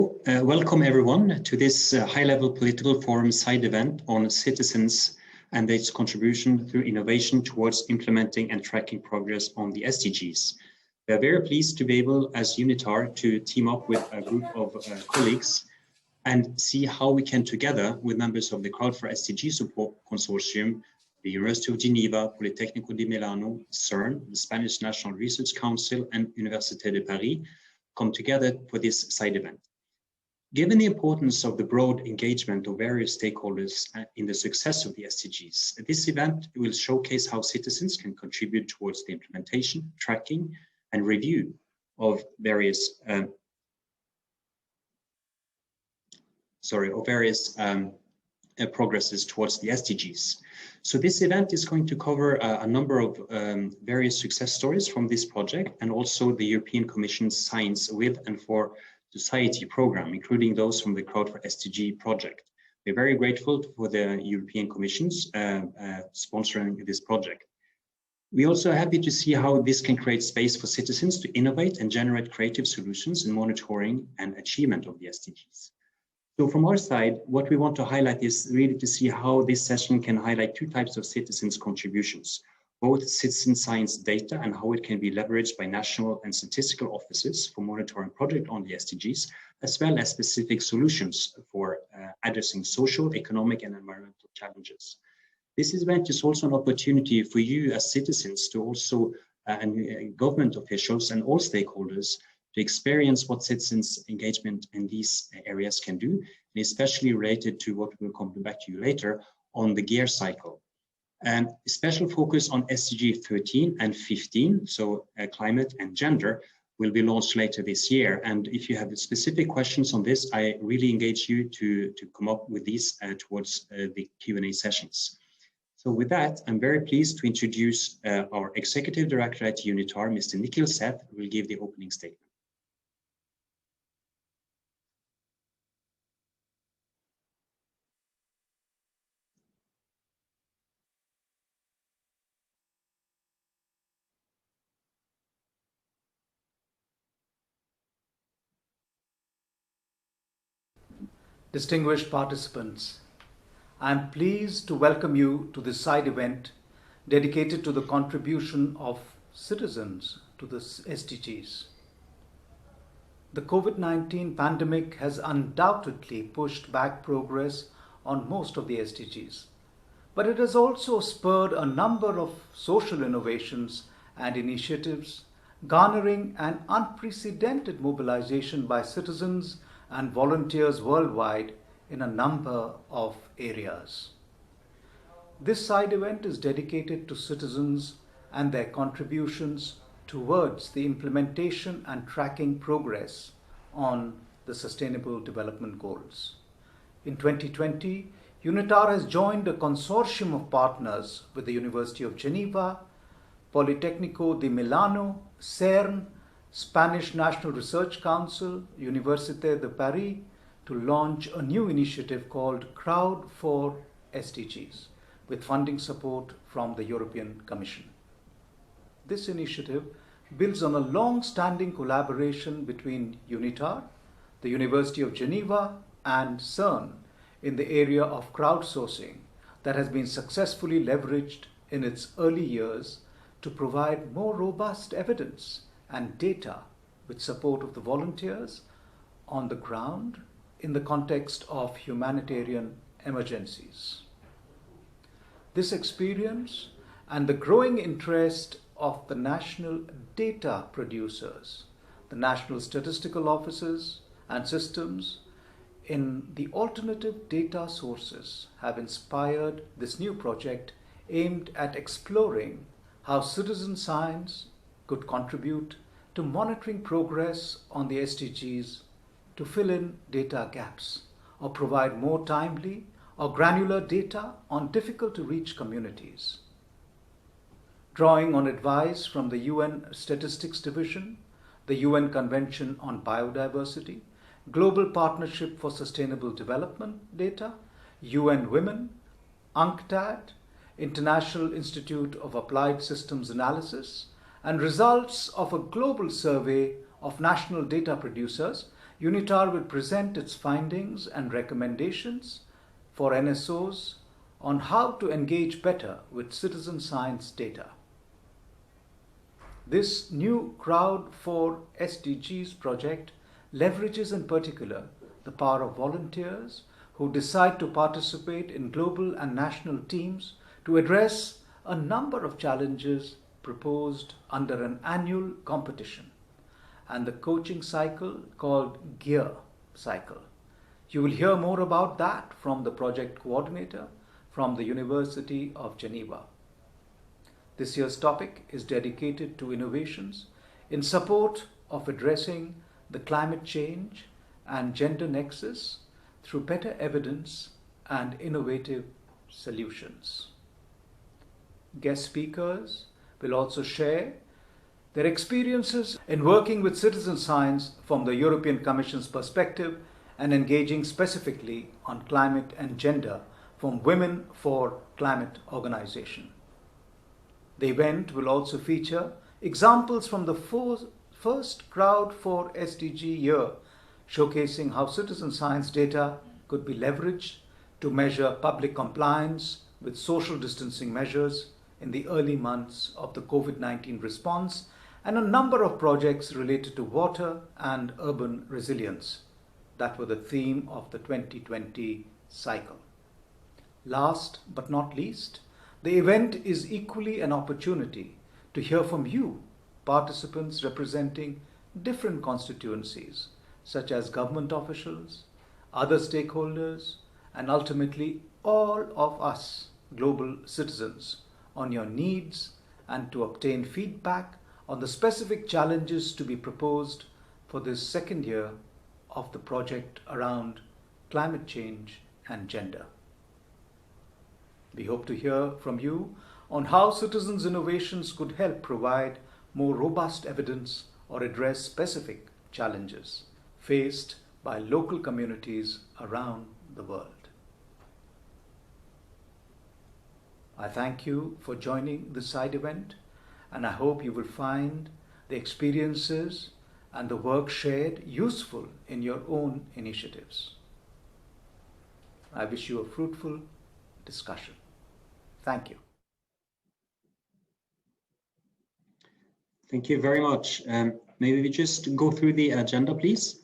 Welcome everyone to this high-level political forum side event on citizens and its contribution through innovation towards implementing and tracking progress on the SDGs. We are very pleased to be able, as UNITAR, to team up with a group of colleagues and see how we can, together with members of the Crowd4SDG Support Consortium, the University of Geneva, Politecnico di Milano, CERN, the Spanish National Research Council, and Université de Paris, come together for this side event. Given the importance of the broad engagement of various stakeholders in the success of the SDGs, this event will showcase how citizens can contribute towards the implementation, tracking, and review of various progresses towards the SDGs. So this event is going to cover a number of various success stories from this project, and also the European Commission's Science with and for Society program, including those from the Crowd4SDG project. We're very grateful for the European Commission's sponsoring this project. We're also happy to see how this can create space for citizens to innovate and generate creative solutions in monitoring and achievement of the SDGs. So from our side, what we want to highlight is really to see how this session can highlight two types of citizens' contributions, both citizen science data and how it can be leveraged by national and statistical offices for monitoring project on the SDGs, as well as specific solutions for addressing social, economic, and environmental challenges. This event is also an opportunity for you as citizens to also, and government officials and all stakeholders, to experience what citizens' engagement in these areas can do, and especially related to what we'll come back to you later on the gear cycle. And a special focus on SDG 13 and 15, so climate and gender, will be launched later this year. And if you have specific questions on this, I really engage you to come up with these towards the Q&A sessions. So with that, I'm very pleased to introduce our Executive Director at UNITAR, Mr. Nikhil Seth, who will give the opening statement. Distinguished participants, I am pleased to welcome you to this side event dedicated to the contribution of citizens to the SDGs. The COVID-19 pandemic has undoubtedly pushed back progress on most of the SDGs, but it has also spurred a number of social innovations and initiatives, garnering an unprecedented mobilization by citizens and volunteers worldwide in a number of areas. This side event is dedicated to citizens and their contributions towards the implementation and tracking progress on the Sustainable Development Goals. In 2020, UNITAR has joined a consortium of partners with the University of Geneva, Politecnico di Milano, CERN, Spanish National Research Council, Université de Paris, to launch a new initiative called Crowd4SDGs, with funding support from the European Commission. This initiative builds on a long-standing collaboration between UNITAR, the University of Geneva, and CERN in the area of crowdsourcing that has been successfully leveraged in its early years to provide more robust evidence and data with support of the volunteers on the ground in the context of humanitarian emergencies. This experience and the growing interest of the national data producers, the national statistical offices and systems in the alternative data sources have inspired this new project aimed at exploring how citizen science could contribute to monitoring progress on the SDGs, to fill in data gaps or provide more timely or granular data on difficult to reach communities. Drawing on advice from the UN Statistics Division, the UN Convention on Biodiversity, Global Partnership for Sustainable Development Data, UN Women, UNCTAD, International Institute of Applied Systems Analysis, and results of a global survey of national data producers, UNITAR will present its findings and recommendations for NSOs on how to engage better with citizen science data. This new Crowd4SDGs project leverages in particular the power of volunteers who decide to participate in global and national teams to address a number of challenges proposed under an annual competition and the coaching cycle called GEAR cycle. You will hear more about that from the project coordinator from the University of Geneva. This year's topic is dedicated to innovations in support of addressing the climate change and gender nexus through better evidence and innovative solutions. Guest speakers will also share their experiences in working with citizen science from the European Commission's perspective and engaging specifically on climate and gender from Women for Climate organization. The event will also feature examples from the first Crowd4SDG year, showcasing how citizen science data could be leveraged to measure public compliance with social distancing measures in the early months of the COVID-19 response, and a number of projects related to water and urban resilience that were the theme of the 2020 cycle. Last but not least, the event is equally an opportunity to hear from you, participants representing different constituencies, such as government officials, other stakeholders, and ultimately all of us global citizens, on your needs and to obtain feedback on the specific challenges to be proposed for this second year of the project around climate change and gender. We hope to hear from you on how citizens' innovations could help provide more robust evidence or address specific challenges faced by local communities around the world. I thank you for joining this side event, and I hope you will find the experiences and the work shared useful in your own initiatives. I wish you a fruitful discussion. Thank you. Thank you very much. Maybe we just go through the agenda, please.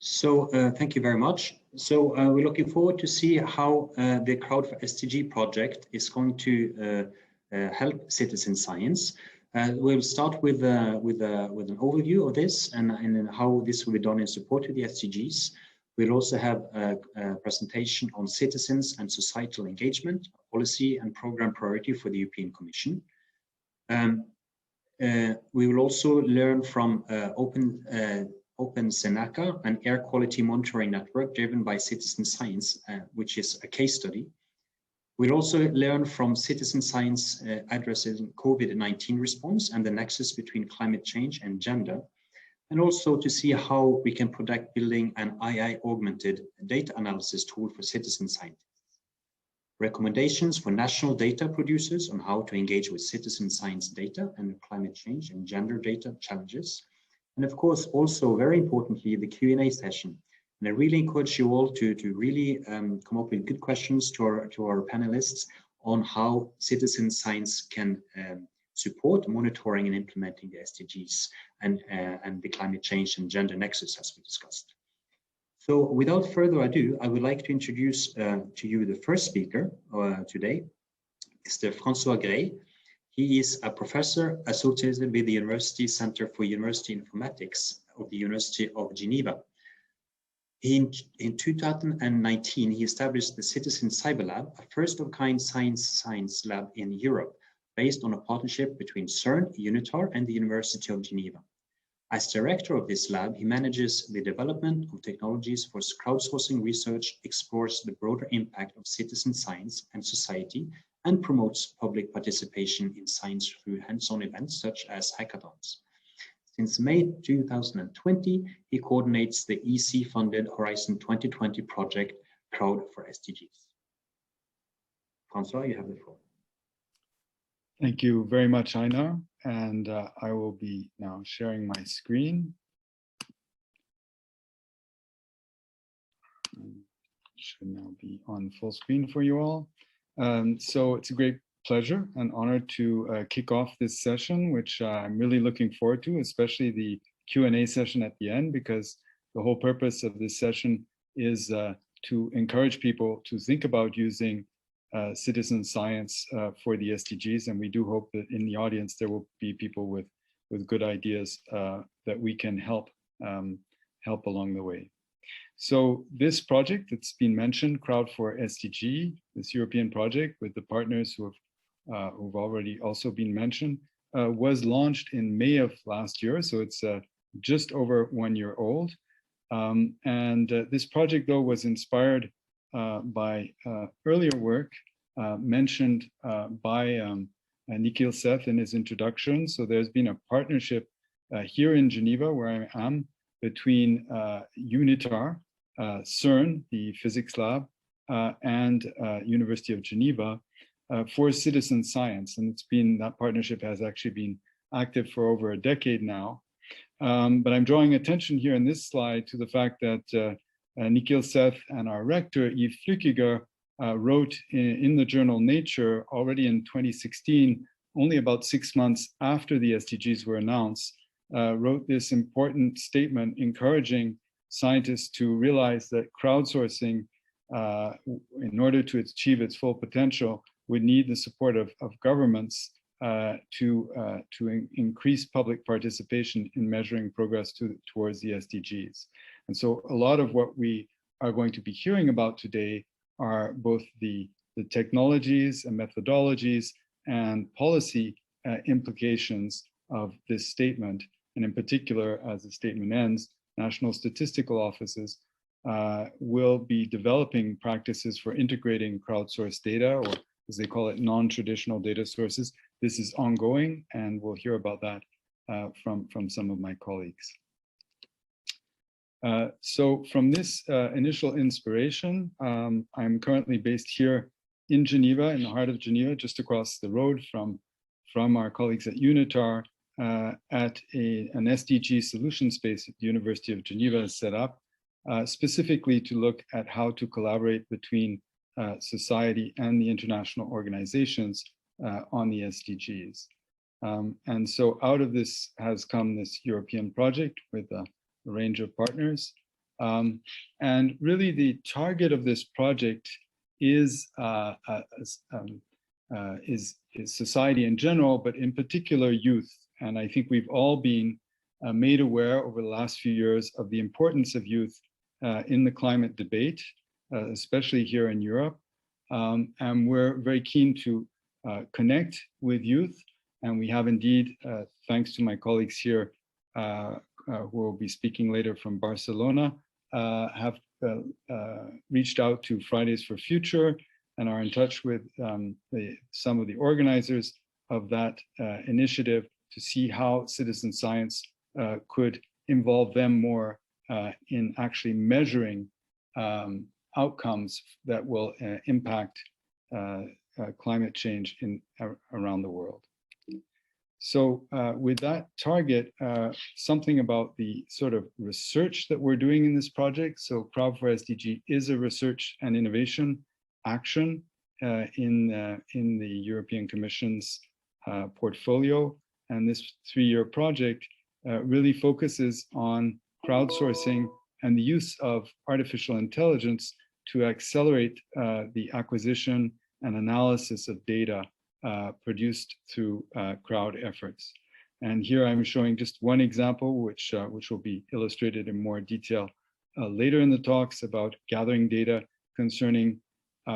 So thank you very much. So we're looking forward to see how the Crowd4SDG project is going to help citizen science. We'll start with an overview of this and how this will be done in support of the SDGs. We'll also have a presentation on citizens and societal engagement, policy and program priority for the European Commission. We will also learn from Open Seneca, an air quality monitoring network driven by citizen science, which is a case study. We'll also learn from citizen science addressing COVID-19 response and the nexus between climate change and gender, and also to see how we can protect building an AI-augmented data analysis tool for citizen scientists. Recommendations for national data producers on how to engage with citizen science data and climate change and gender data challenges. And of course, also very importantly, the Q&A session. And I really encourage you all to really come up with good questions to our panelists on how citizen science can support monitoring and implementing the SDGs and the climate change and gender nexus, as we discussed. So without further ado, I would like to introduce to you the first speaker today, Mr. François Gray. He is a professor associated with the University Center for University Informatics of the University of Geneva. In 2019, he established the Citizen Cyber Lab, a first-of-kind science lab in Europe, based on a partnership between CERN, UNITAR, and the University of Geneva. As director of this lab, he manages the development of technologies for crowdsourcing research, explores the broader impact of citizen science and society, and promotes public participation in science through hands-on events such as hackathons. Since May 2020, he coordinates the EC-funded Horizon 2020 project, Crowd4SDGs. François, you have the floor. Thank you very much, Einar. and I will be now sharing my screen. Should now be on full screen for you all. So it's a great pleasure and honor to kick off this session, which I'm really looking forward to, especially the Q&A session at the end, because the whole purpose of this session is to encourage people to think about using citizen science for the SDGs. And we do hope that in the audience there will be people with good ideas that we can help along the way. So this project that's been mentioned, Crowd4SDG, this European project with the partners who've already also been mentioned, was launched in May of last year. So it's just over 1 year old. This project, though, was inspired by earlier work mentioned by Nikhil Seth in his introduction. So there's been a partnership here in Geneva, where I am, between UNITAR, CERN, the physics lab, and University of Geneva for citizen science. And that partnership has actually been active for over a decade now. But I'm drawing attention here in this slide to the fact that Nikhil Seth and our rector, Yves Flückiger, wrote in the journal Nature already in 2016, only about 6 months after the SDGs were announced, wrote this important statement encouraging scientists to realize that crowdsourcing, in order to achieve its full potential, would need the support of governments to increase public participation in measuring progress towards the SDGs. And so a lot of what we are going to be hearing about today are both the technologies and methodologies and policy implications of this statement. And in particular, as the statement ends, national statistical offices will be developing practices for integrating crowdsourced data, or as they call it, non-traditional data sources. This is ongoing, and we'll hear about that from some of my colleagues. So from this initial inspiration, I'm currently based here in Geneva, in the heart of Geneva, just across the road from our colleagues at UNITAR, at an SDG solution space at the University of Geneva is set up, specifically to look at how to collaborate between society and the international organizations on the SDGs. And so out of this has come this European project with a range of partners. And really the target of this project is society in general, but in particular youth. And I think we've all been made aware over the last few years of the importance of youth in the climate debate, especially here in Europe. And we're very keen to connect with youth. And we have indeed, thanks to my colleagues here, who will be speaking later from Barcelona, have reached out to Fridays for Future and are in touch with some of the organizers of that initiative to see how citizen science could involve them more in actually measuring outcomes that will impact climate change around the world. So with that target, something about the sort of research that we're doing in this project. So Crowd4SDG is a research and innovation action in the European Commission's portfolio. And this 3-year project really focuses on crowdsourcing and the use of artificial intelligence to accelerate the acquisition and analysis of data produced through crowd efforts. And here I'm showing just one example, which will be illustrated in more detail later in the talks, about gathering data concerning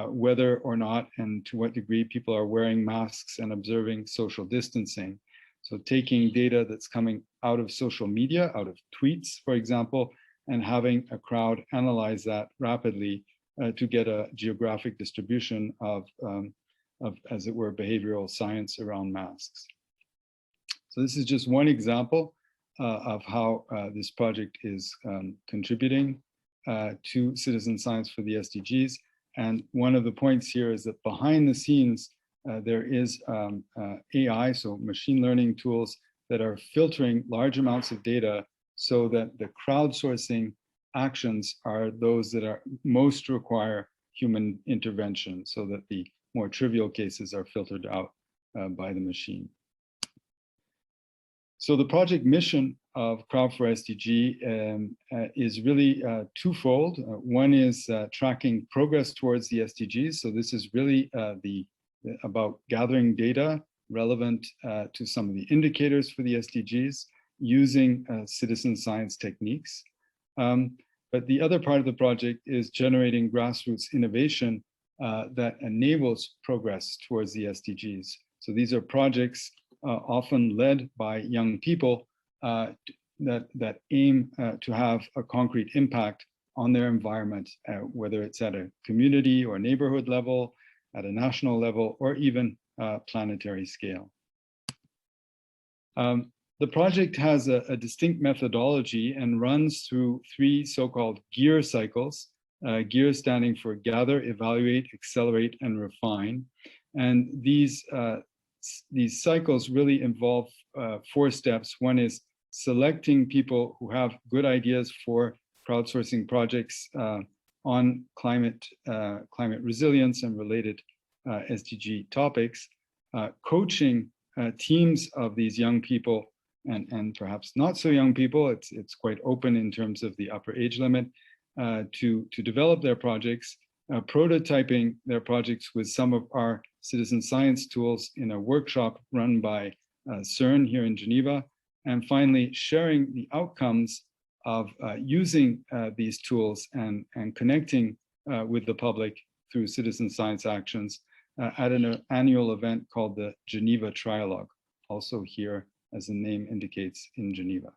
whether or not and to what degree people are wearing masks and observing social distancing. So taking data that's coming out of social media, out of tweets, for example, and having a crowd analyze that rapidly to get a geographic distribution of, as it were, behavioral science around masks. So this is just one example of how this project is contributing to citizen science for the SDGs. And one of the points here is that behind the scenes, there is AI, so machine learning tools that are filtering large amounts of data so that the crowdsourcing actions are those that are most require human intervention, so that the more trivial cases are filtered out by the machine. So the project mission of Crowd4SDG is really twofold. One is tracking progress towards the SDGs. So this is really about gathering data relevant to some of the indicators for the SDGs using citizen science techniques. But the other part of the project is generating grassroots innovation that enables progress towards the SDGs. So these are projects often led by young people that aim to have a concrete impact on their environment, whether it's at a community or neighborhood level, at a national level, or even planetary scale. The project has a distinct methodology and runs through 3 so-called GEAR cycles. GEAR standing for gather, evaluate, accelerate, and refine. And these cycles really involve 4 steps. One is selecting people who have good ideas for crowdsourcing projects on climate resilience and related SDG topics, coaching teams of these young people and perhaps not so young people. It's quite open in terms of the upper age limit to develop their projects, prototyping their projects with some of our citizen science tools in a workshop run by CERN here in Geneva, and finally sharing the outcomes of using these tools and connecting with the public through citizen science actions at an annual event called the Geneva Trialogue, also here, as the name indicates, in Geneva.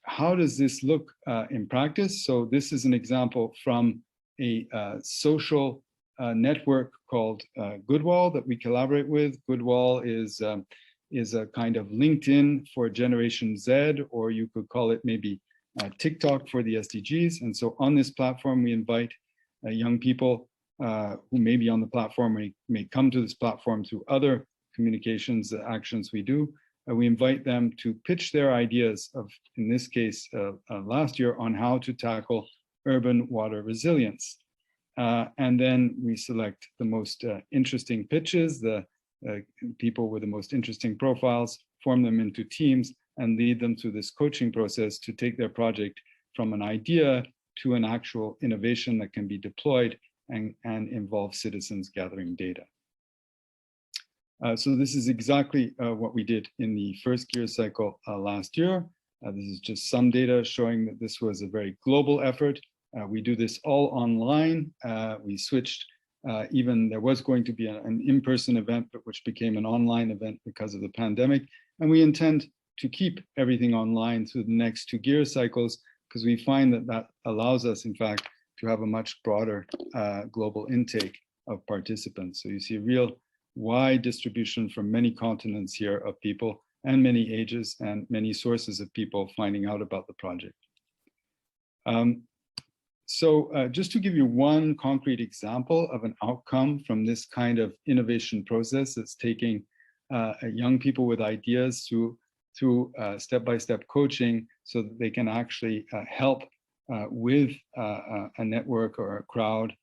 How does this look in practice? So this is an example from a social network called Goodwall that we collaborate with. Goodwall is a kind of LinkedIn for Generation Z, or you could call it maybe TikTok for the SDGs. And so on this platform, we invite young people who may be on the platform, may come to this platform through other communications actions we do. We invite them to pitch their ideas of, in this case, last year, on how to tackle urban water resilience. And then we select the most interesting pitches, the people with the most interesting profiles, form them into teams, and lead them through this coaching process to take their project from an idea to an actual innovation that can be deployed and involve citizens gathering data. So this is exactly what we did in the first GEAR cycle last year. This is just some data showing that this was a very global effort. We do this all online. We switched, even there was going to be an in-person event, but which became an online event because of the pandemic. And we intend to keep everything online through the next 2 GEAR cycles, because we find that that allows us, in fact, to have a much broader global intake of participants. So you see a real wide distribution from many continents here of people, and many ages, and many sources of people finding out about the project. Just to give you one concrete example of an outcome from this kind of innovation process that's taking young people with ideas through step-by-step coaching so that they can actually help with a network or a crowd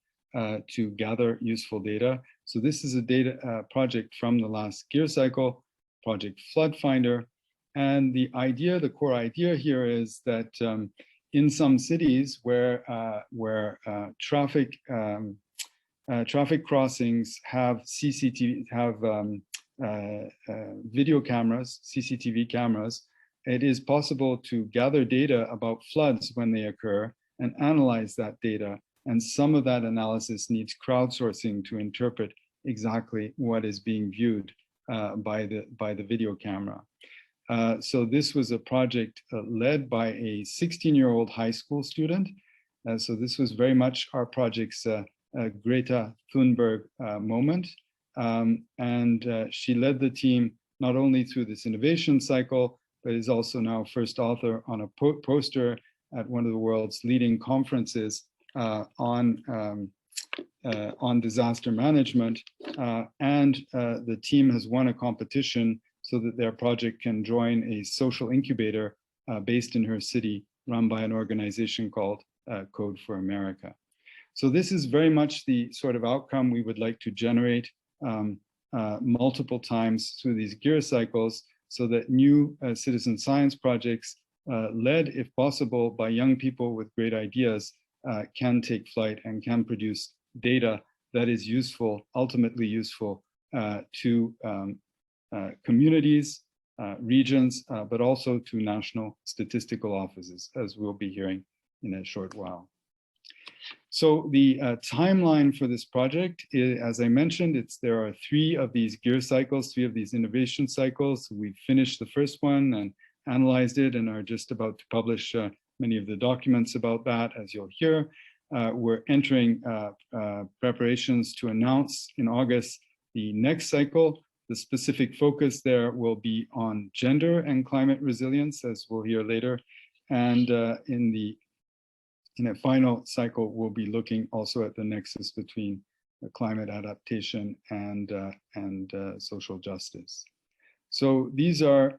to gather useful data. So this is a data project from the last GEAR cycle, Project Flood Finder. And the idea, the core idea here is that in some cities where traffic crossings have video cameras, CCTV cameras, it is possible to gather data about floods when they occur and analyze that data. And some of that analysis needs crowdsourcing to interpret exactly what is being viewed by the video camera. So this was a project led by a 16-year-old high school student. So this was very much our project's Greta Thunberg moment. And she led the team not only through this innovation cycle, but is also now first author on a poster at one of the world's leading conferences on on disaster management, and the team has won a competition so that their project can join a social incubator based in her city, run by an organization called Code for America. So this is very much the sort of outcome we would like to generate multiple times through these gear cycles, so that new citizen science projects led, if possible, by young people with great ideas can take flight and can produce data that is useful, ultimately useful to communities, regions, but also to national statistical offices, as we'll be hearing in a short while. So the timeline for this project is, as I mentioned, there are 3 of these gear cycles, 3 of these innovation cycles. We've finished the first one and analyzed it and are just about to publish many of the documents about that, as you'll hear. We're entering preparations to announce in August the next cycle. The specific focus there will be on gender and climate resilience, as we'll hear later. And in a final cycle, we'll be looking also at the nexus between climate adaptation and social justice. So these are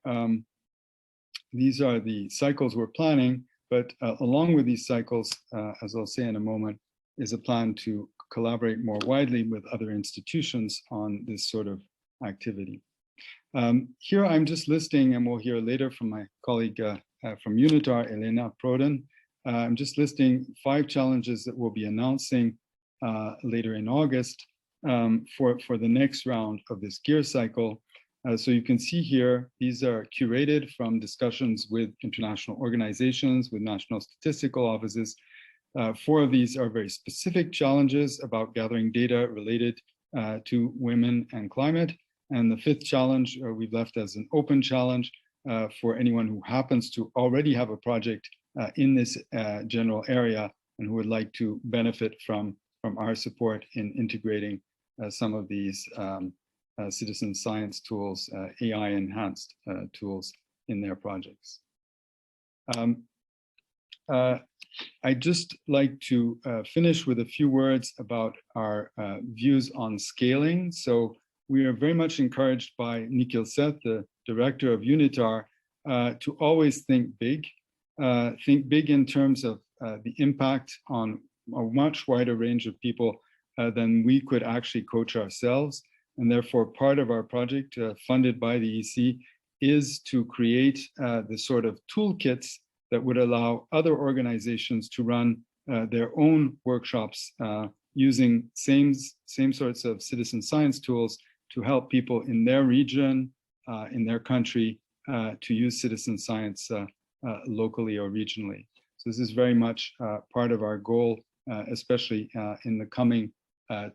the cycles we're planning, but along with these cycles, as I'll say in a moment, is a plan to collaborate more widely with other institutions on this sort of activity. Here I'm just listing, and we'll hear later from my colleague from UNITAR, Elena Proden. I'm just listing 5 challenges that we'll be announcing later in August for the next round of this gear cycle. So you can see here, these are curated from discussions with international organizations, with national statistical offices. 4 of these are very specific challenges about gathering data related to women and climate. And the 5th challenge we've left as an open challenge for anyone who happens to already have a project in this general area and who would like to benefit from our support in integrating some of these citizen science tools, AI-enhanced tools in their projects. I'd just like to finish with a few words about our views on scaling. So we are very much encouraged by Nikhil Seth, the director of UNITAR, to always think big in terms of the impact on a much wider range of people than we could actually coach ourselves. And therefore, part of our project funded by the EC is to create the sort of toolkits that would allow other organizations to run their own workshops using same sorts of citizen science tools to help people in their region, in their country, to use citizen science locally or regionally. So this is very much part of our goal, especially in the coming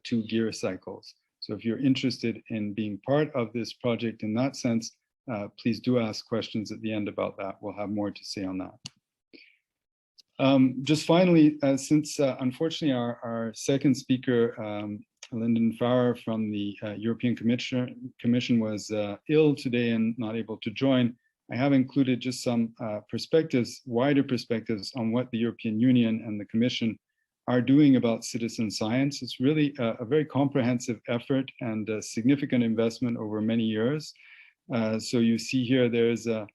2 gear cycles. So if you're interested in being part of this project in that sense, please do ask questions at the end about that. We'll have more to say on that. Just finally, since unfortunately our second speaker, Lyndon Farrer from the European Commission was ill today and not able to join, I have included just some perspectives, wider perspectives on what the European Union and the Commission are doing about citizen science. It's really a very comprehensive effort and a significant investment over many years. So you see here, there's a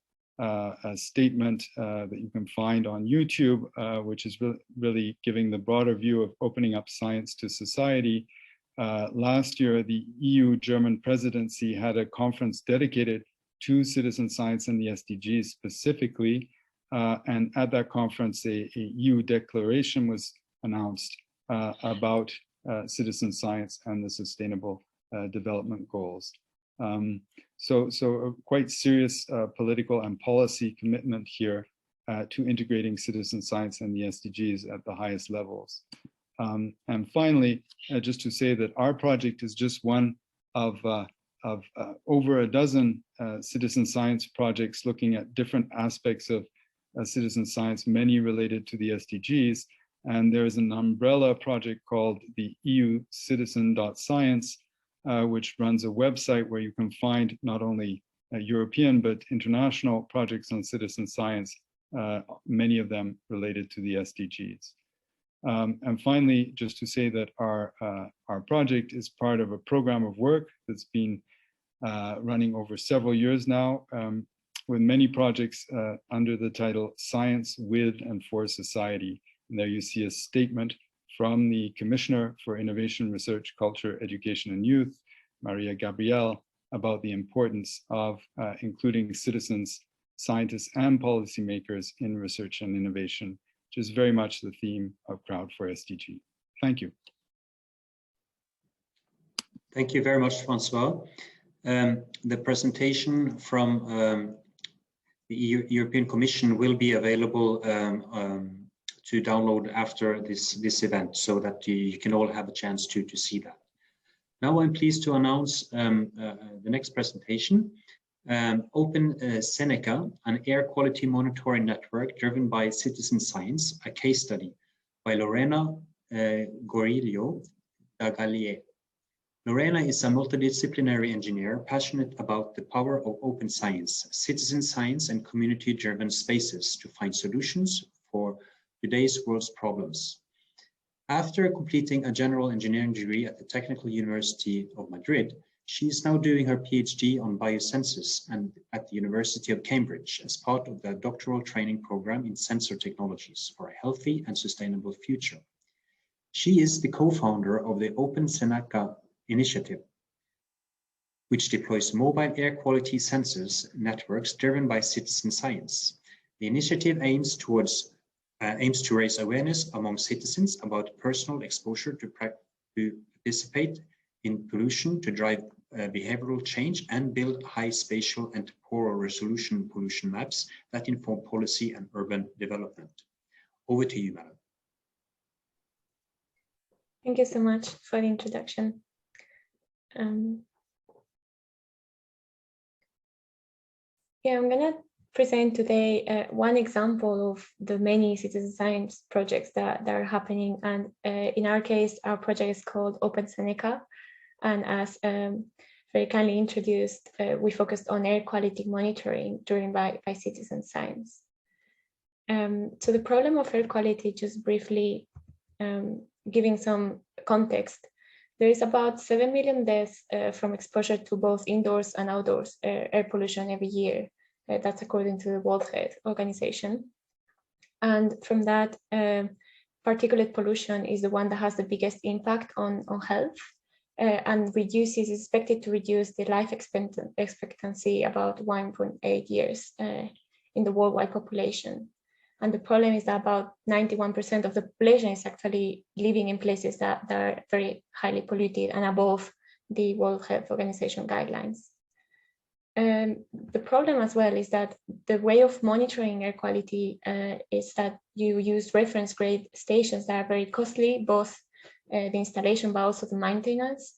statement that you can find on YouTube, which is really giving the broader view of opening up science to society. Last year, the EU German presidency had a conference dedicated to citizen science and the SDGs specifically. And at that conference, a EU declaration was announced about citizen science and the sustainable development goals. So a quite serious political and policy commitment here to integrating citizen science and the SDGs at the highest levels. And finally, just to say that our project is just one of over a dozen citizen science projects looking at different aspects of citizen science, many related to the SDGs. And there's an umbrella project called the EU Citizen.Science, which runs a website where you can find not only European but international projects on citizen science, many of them related to the SDGs. And finally, just to say that our project is part of a program of work that's been running over several years now, with many projects under the title Science with and for Society. And there you see a statement from the Commissioner for Innovation, Research, Culture, Education and Youth, Maria Gabriel, about the importance of including citizens, scientists and policymakers in research and innovation, which is very much the theme of Crowd4SDG. Thank you. Thank you very much, Francois. The presentation from the European Commission will be available to download after this event, so that you can all have a chance to see that. Now I'm pleased to announce the next presentation, Open Seneca, an air quality monitoring network driven by citizen science, a case study by Lorena Gorillo Dagalier. Lorena is a multidisciplinary engineer passionate about the power of open science, citizen science, and community-driven spaces to find solutions for today's world's problems. After completing a general engineering degree at the Technical University of Madrid, she is now doing her PhD on biosensors and at the University of Cambridge as part of the doctoral training program in sensor technologies for a healthy and sustainable future. She is the co-founder of the Open Seneca initiative, which deploys mobile air quality sensors networks driven by citizen science. The initiative aims to raise awareness among citizens about personal exposure to participate in pollution, to drive behavioral change, and build high spatial and temporal resolution pollution maps that inform policy and urban development. Over to you, Madam. Thank you so much for the introduction. Yeah, I'm gonna present today one example of the many citizen science projects that are happening, and in our case, our project is called Open Seneca, and as very kindly introduced, we focused on air quality monitoring driven by citizen science. So the problem of air quality, just briefly giving some context, there is about 7 million deaths from exposure to both indoors and outdoors air pollution every year. That's according to the World Health Organization. And from that, particulate pollution is the one that has the biggest impact on health, and is expected to reduce the life expectancy about 1.8 years in the worldwide population. And the problem is that about 91% of the population is actually living in places that are very highly polluted and above the World Health Organization guidelines. The problem as well is that the way of monitoring air quality is that you use reference grade stations that are very costly, both the installation but also the maintenance.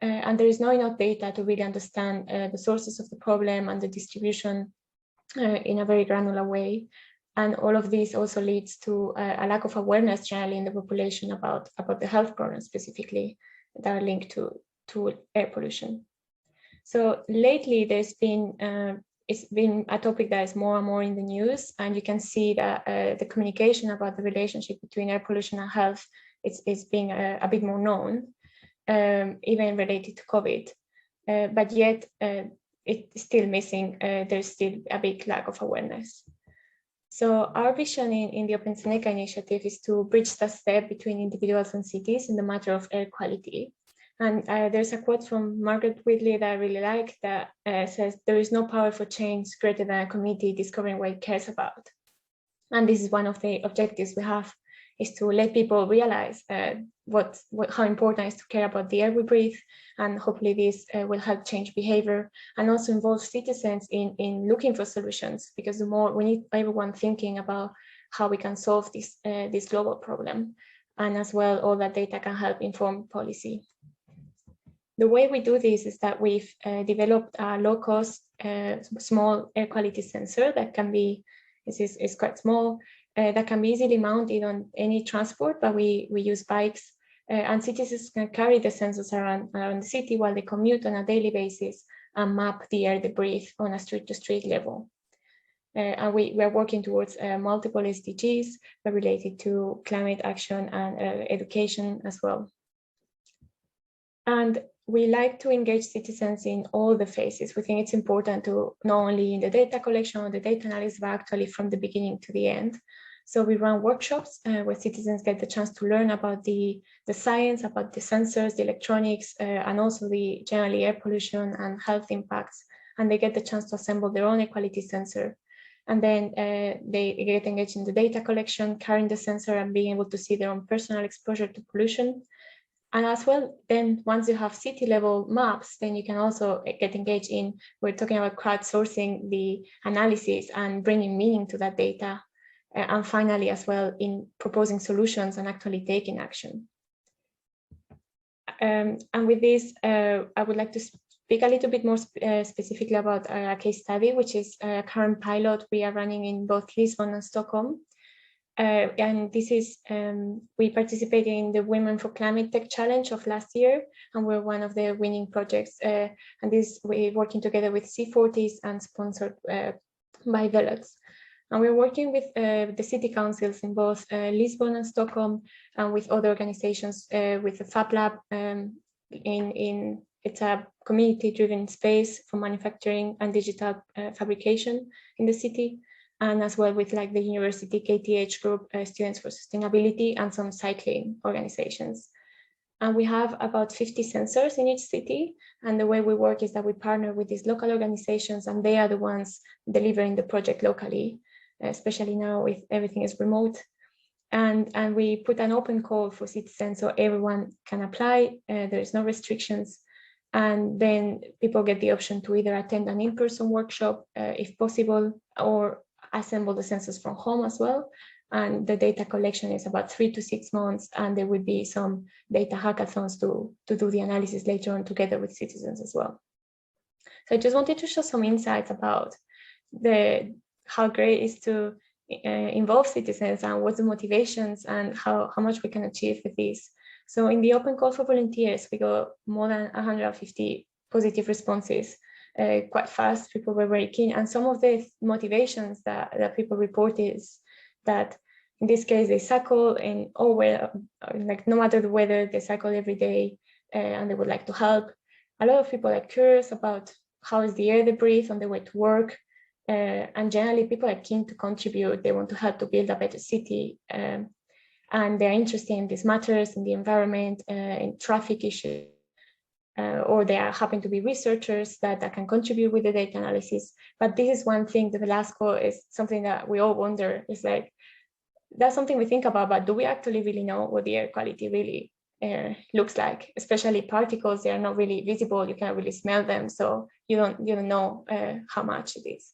And there is not enough data to really understand the sources of the problem and the distribution in a very granular way. And all of this also leads to a lack of awareness generally in the population about the health problems specifically that are linked to air pollution. So lately there's been, it's been a topic that is more and more in the news, and you can see that the communication about the relationship between air pollution and health is being a bit more known, even related to COVID, but yet it's still missing, there's still a big lack of awareness. So our vision in the Open Seneca initiative is to bridge the step between individuals and cities in the matter of air quality. And there's a quote from Margaret Whitley that I really like that says, "There is no power for change greater than a community discovering what it cares about." And this is one of the objectives we have, is to let people realize how important it is to care about the air we breathe, and hopefully this will help change behavior and also involve citizens in looking for solutions, because the more we need everyone thinking about how we can solve this global problem, and as well all that data can help inform policy. The way we do this is that we've developed a low-cost small air quality sensor that can be, is quite small, that can be easily mounted on any transport, but we use bikes, and citizens can carry the sensors around the city while they commute on a daily basis and map the air they breathe on a street-to-street level. And we are working towards multiple SDGs related to climate action and education as well. And we like to engage citizens in all the phases. We think it's important to not only in the data collection or the data analysis, but actually from the beginning to the end. So we run workshops where citizens get the chance to learn about the science, about the sensors, the electronics, and also the generally air pollution and health impacts. And they get the chance to assemble their own air quality sensor. And then they get engaged in the data collection, carrying the sensor and being able to see their own personal exposure to pollution. And as well, then once you have city level maps, then you can also get engaged in, we're talking about crowdsourcing the analysis and bringing meaning to that data. And finally, as well, in proposing solutions and actually taking action. And with this, I would like to speak a little bit more specifically about a case study, which is a current pilot we are running in both Lisbon and Stockholm. And this is, we participated in the Women for Climate Tech Challenge of last year, and we're one of the winning projects. And this, we're working together with C40s and sponsored by Velox. And we're working with the city councils in both Lisbon and Stockholm, and with other organizations, with the Fab Lab. It's a community-driven space for manufacturing and digital fabrication in the city, and as well with like the university KTH group, Students for Sustainability, and some cycling organizations. And we have about 50 sensors in each city. And the way we work is that we partner with these local organizations, and they are the ones delivering the project locally, especially now if everything is remote. And we put an open call for citizens so everyone can apply. There is no restrictions. And then people get the option to either attend an in-person workshop if possible, or assemble the sensors from home as well. And the data collection is about 3 to 6 months, and there would be some data hackathons to do the analysis later on together with citizens as well. So I just wanted to show some insights about how great it is to involve citizens and what's the motivations and how much we can achieve with this. So in the open call for volunteers, we got more than 150 positive responses quite fast. People were very keen. And some of the motivations that people report is that in this case, they cycle in all weather, like no matter the weather, they cycle every day and they would like to help. A lot of people are curious about how is the air they breathe on their way to work. And generally people are keen to contribute. They want to help to build a better city. And they're interested in these matters, in the environment, in traffic issues. Or they happen to be researchers that can contribute with the data analysis. But this is one thing that the last call is something that we all wonder. It's like, that's something we think about, but do we actually really know what the air quality really looks like? Especially particles, they are not really visible. You can't really smell them. So you don't know how much it is.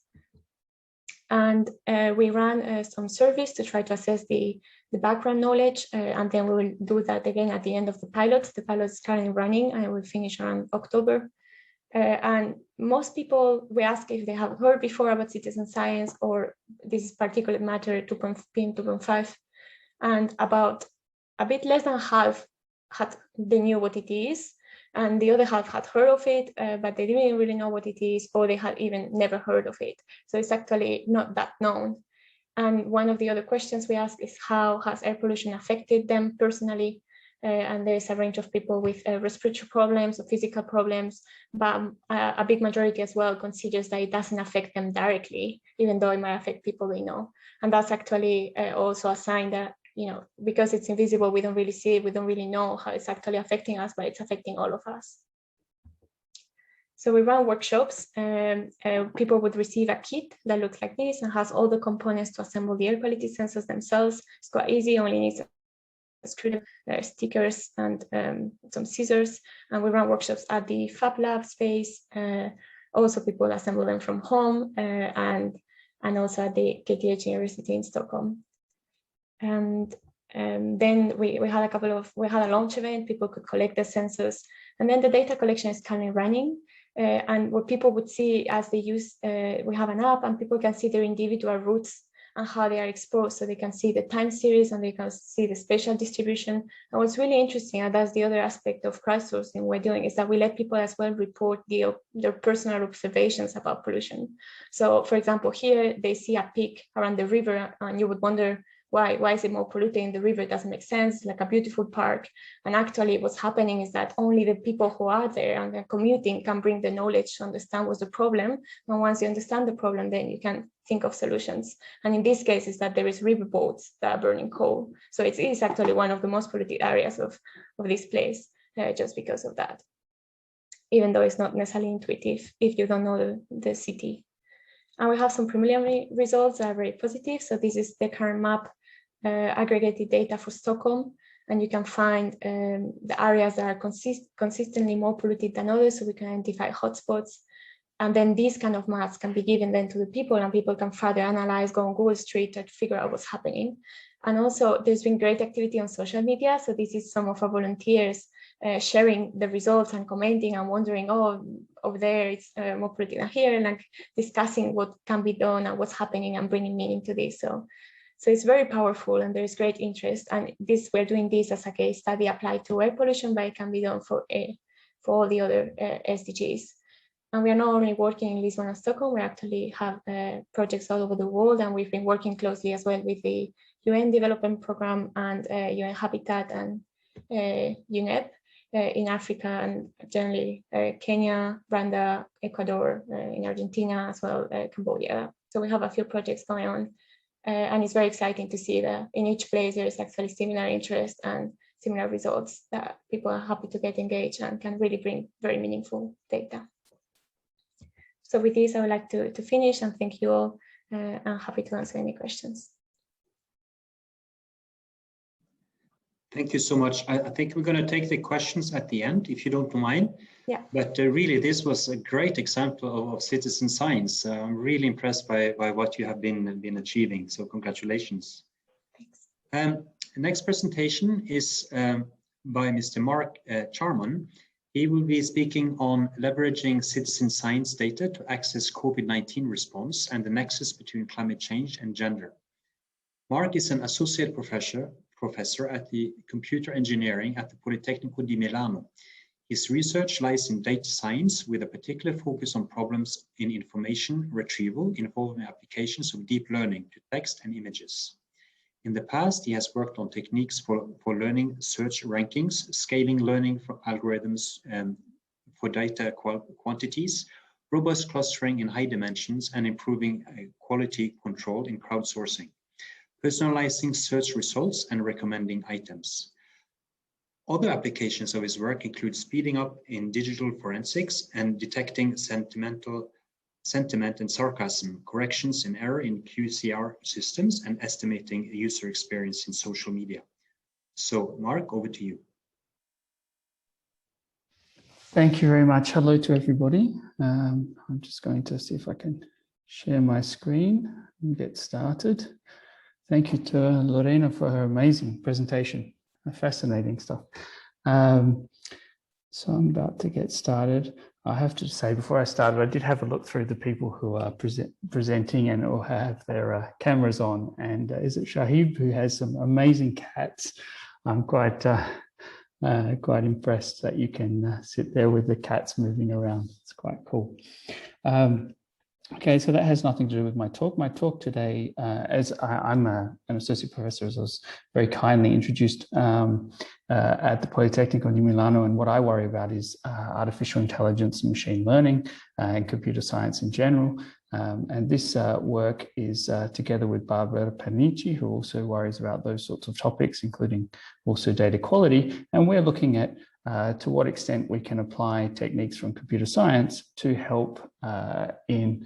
And we ran some surveys to try to assess the background knowledge, and then we will do that again at the end of the pilot. The pilot is currently running and will finish around October. And most people, we ask if they have heard before about citizen science or this particular matter 2.5, and about a bit less than half they knew what it is, and the other half had heard of it, but they didn't really know what it is, or they had even never heard of it. So it's actually not that known. And one of the other questions we ask is, how has air pollution affected them personally? And there's a range of people with respiratory problems or physical problems, but a big majority as well considers that it doesn't affect them directly, even though it might affect people they know. And that's actually also a sign that, because it's invisible, we don't really see it, we don't really know how it's actually affecting us, but it's affecting all of us. So we run workshops, and people would receive a kit that looks like this and has all the components to assemble the air quality sensors themselves. It's quite easy, only needs a screw, stickers, and some scissors. And we run workshops at the Fab Lab space. Also, people assemble them from home, and also at the KTH University in Stockholm. And then we had a launch event. People could collect the sensors, and then the data collection is currently running. And what people would see as they use, we have an app, and people can see their individual routes and how they are exposed, so they can see the time series and they can see the spatial distribution. And what's really interesting, and that's the other aspect of crowdsourcing we're doing, is that we let people as well report their personal observations about pollution. So for example, here they see a peak around the river, and you would wonder, why is it more polluted in the river? It doesn't make sense, like a beautiful park. And actually what's happening is that only the people who are there and they're commuting can bring the knowledge to understand what's the problem. And once you understand the problem, then you can think of solutions. And in this case is that there is river boats that are burning coal. So it is actually one of the most polluted areas of this place, just because of that. Even though it's not necessarily intuitive if you don't know the city. And we have some preliminary results that are very positive. So this is the current map, aggregated data for Stockholm. And you can find the areas that are consistently more polluted than others. So we can identify hotspots. And then these kind of maps can be given then to the people, and people can further analyze, go on Google Street to figure out what's happening. And also there's been great activity on social media. So this is some of our volunteers sharing the results and commenting and wondering, oh, over there it's more polluted than here, and like discussing what can be done and what's happening and bringing meaning to this. So it's very powerful, and there's great interest. And we're doing this as a case study applied to air pollution, but it can be done for all the other SDGs. And we are not only working in Lisbon and Stockholm, we actually have projects all over the world, and we've been working closely as well with the UN Development Programme and UN Habitat and UNEP in Africa, and generally Kenya, Rwanda, Ecuador, in Argentina as well, Cambodia. So we have a few projects going on, and it's very exciting to see that in each place there is actually similar interest and similar results, that people are happy to get engaged and can really bring very meaningful data. So with this, I would like to finish and thank you all. I'm happy to answer any questions. Thank you so much. I think we're going to take the questions at the end, if you don't mind. Yeah. But really, this was a great example of citizen science. I'm really impressed by what you have been achieving. So congratulations. Thanks. Next presentation is by Mr. Mark Charman. He will be speaking on leveraging citizen science data to access COVID-19 response and the nexus between climate change and gender. Mark is an associate professor at the computer engineering at the Politecnico di Milano. His research lies in data science with a particular focus on problems in information retrieval involving applications of deep learning to text and images. In the past, he has worked on techniques for learning search rankings, scaling learning for algorithms for data quantities, robust clustering in high dimensions, and improving quality control in crowdsourcing, personalizing search results and recommending items. Other applications of his work include speeding up in digital forensics and detecting sentiment and sarcasm, corrections in error in QCR systems, and estimating user experience in social media. So, Mark, over to you. Thank you very much. Hello to everybody. I'm just going to see if I can share my screen and get started. Thank you to Lorena for her amazing presentation. Fascinating stuff. So I'm about to get started. I have to say before I started, I did have a look through the people who are presenting and all have their cameras on. And is it Shahib, who has some amazing cats? I'm quite impressed that you can sit there with the cats moving around. It's quite cool. Okay, so that has nothing to do with my talk. My talk today, as I'm an associate professor, as I was very kindly introduced at the Politecnico di Milano, and what I worry about is artificial intelligence and machine learning and computer science in general. And this work is together with Barbara Pernici, who also worries about those sorts of topics, including also data quality. And we're looking at to what extent we can apply techniques from computer science to help in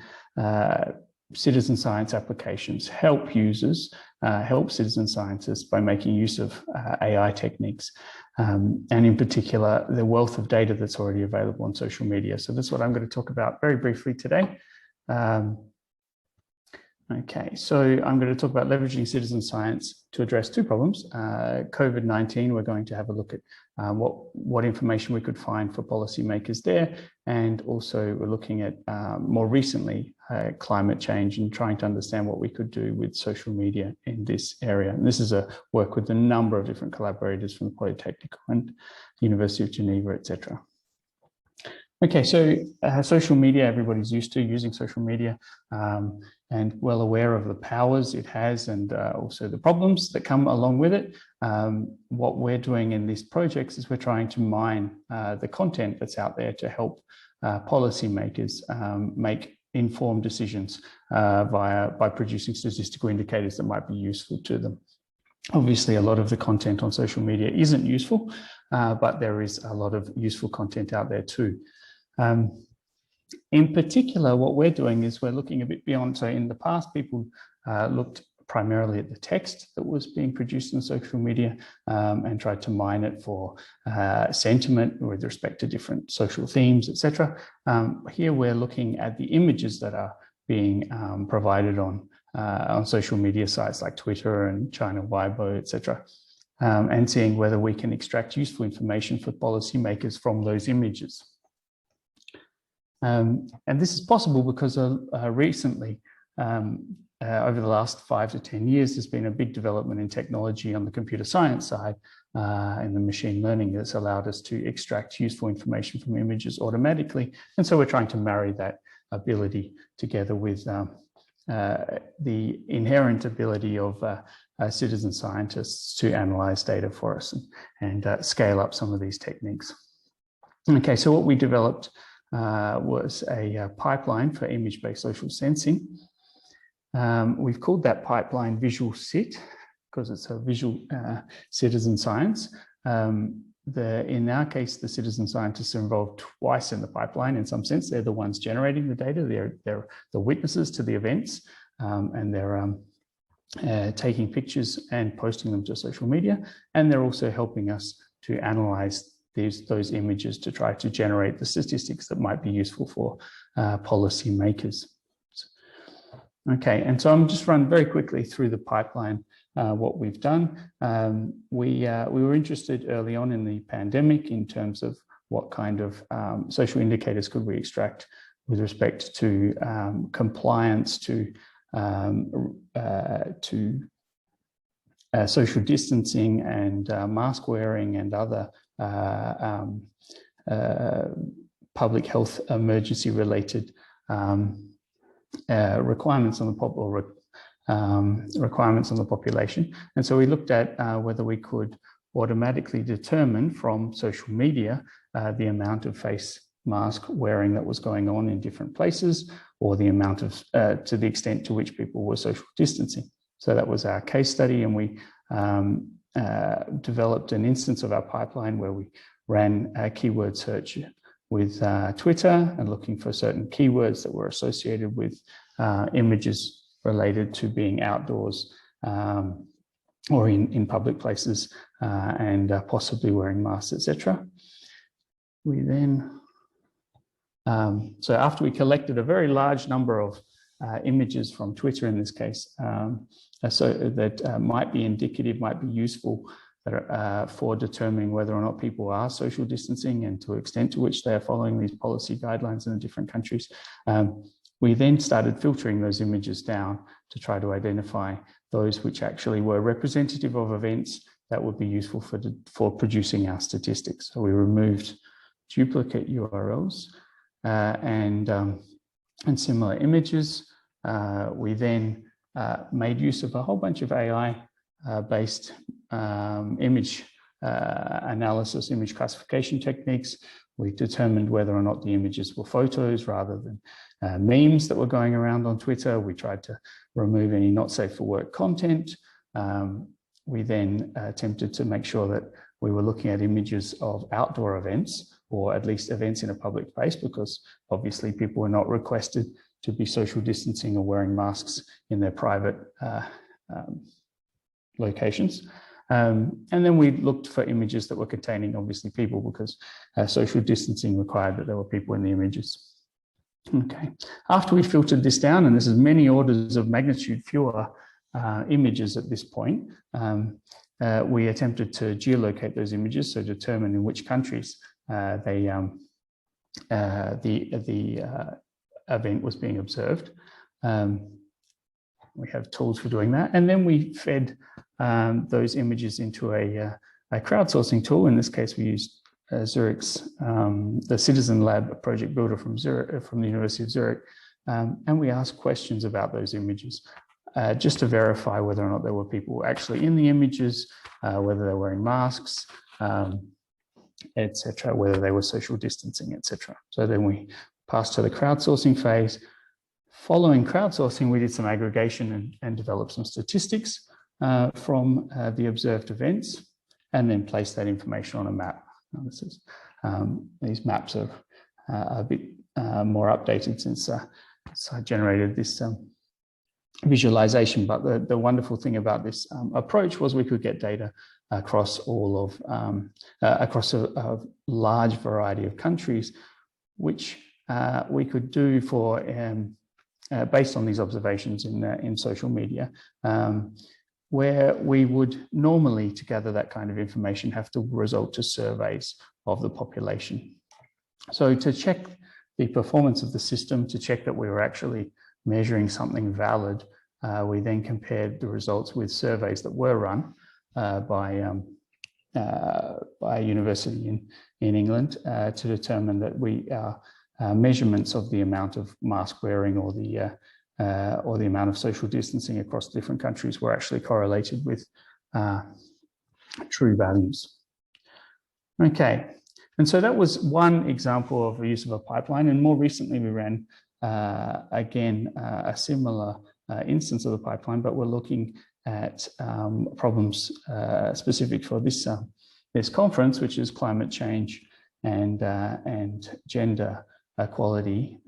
citizen science applications, help users, help citizen scientists by making use of AI techniques, and in particular, the wealth of data that's already available on social media. So this is what I'm going to talk about very briefly today. Okay, so I'm going to talk about leveraging citizen science to address two problems. COVID-19, we're going to have a look at what information we could find for policymakers there. And also we're looking at more recently climate change and trying to understand what we could do with social media in this area. And this is a work with a number of different collaborators from the Politecnico and University of Geneva, etc. Okay, so social media, everybody's used to using social media and well aware of the powers it has and also the problems that come along with it. What we're doing in these projects is we're trying to mine the content that's out there to help policymakers make informed decisions by producing statistical indicators that might be useful to them. Obviously, a lot of the content on social media isn't useful, but there is a lot of useful content out there too. In particular, what we're doing is we're looking a bit beyond. So in the past, people looked primarily at the text that was being produced in social media and tried to mine it for sentiment with respect to different social themes, etc. Here we're looking at the images that are being provided on social media sites like Twitter and China Weibo, etc. And seeing whether we can extract useful information for policymakers from those images. And this is possible because recently, over the last 5 to 10 years, there's been a big development in technology on the computer science side and the machine learning that's allowed us to extract useful information from images automatically. And so we're trying to marry that ability together with the inherent ability of citizen scientists to analyze data for us and scale up some of these techniques. Okay, so what we developed was a pipeline for image-based social sensing. We've called that pipeline Visual Cit because it's a visual citizen science. In our case, the citizen scientists are involved twice in the pipeline. In some sense, they're the ones generating the data. They're the witnesses to the events, and they're taking pictures and posting them to social media. And they're also helping us to analyze those images to try to generate the statistics that might be useful for policymakers. Okay, and so I'm just run very quickly through the pipeline, what we've done. We were interested early on in the pandemic in terms of what kind of social indicators could we extract with respect to compliance, to social distancing and mask wearing and other public health emergency related requirements on the population. And so we looked at whether we could automatically determine from social media the amount of face mask wearing that was going on in different places, or the amount of to the extent to which people were social distancing. So that was our case study, and we developed an instance of our pipeline where we ran a keyword search with Twitter and looking for certain keywords that were associated with images related to being outdoors or in public places and possibly wearing masks, etc. We then, so after we collected a very large number of images from Twitter in this case, so that might be indicative, might be useful for determining whether or not people are social distancing and to the extent to which they are following these policy guidelines in the different countries. We then started filtering those images down to try to identify those which actually were representative of events that would be useful for producing our statistics. So we removed duplicate URLs and similar images. We then made use of a whole bunch of AI-based image analysis, image classification techniques. We determined whether or not the images were photos rather than memes that were going around on Twitter. We tried to remove any not safe for work content. We then attempted to make sure that we were looking at images of outdoor events, or at least events in a public place, because obviously people were not requested to be social distancing or wearing masks in their private locations. And then we looked for images that were containing obviously people, because social distancing required that there were people in the images. Okay, after we filtered this down, and this is many orders of magnitude fewer images at this point, we attempted to geolocate those images, so determine in which countries the event was being observed. We have tools for doing that, and then we fed those images into a crowdsourcing tool. In this case, we used Zurich's the Citizen Lab project builder from Zurich, from the University of Zurich, and we asked questions about those images just to verify whether or not there were people actually in the images, whether they were wearing masks, etc., whether they were social distancing, etc. So then we passed to the crowdsourcing phase. Following crowdsourcing, we did some aggregation and developed some statistics from the observed events, and then placed that information on a map. Now this is, these maps are a bit more updated since I generated this visualization. But the wonderful thing about this approach was we could get data across all of across a large variety of countries, which we could do for based on these observations in social media, where we would normally, to gather that kind of information, have to resort to surveys of the population. So to check the performance of the system, to check that we were actually measuring something valid, we then compared the results with surveys that were run by a university in England to determine that measurements of the amount of mask wearing or the amount of social distancing across different countries were actually correlated with true values. Okay, and so that was one example of the use of a pipeline, and more recently we ran again a similar instance of the pipeline, but we're looking at problems specific for this conference, which is climate change and gender equality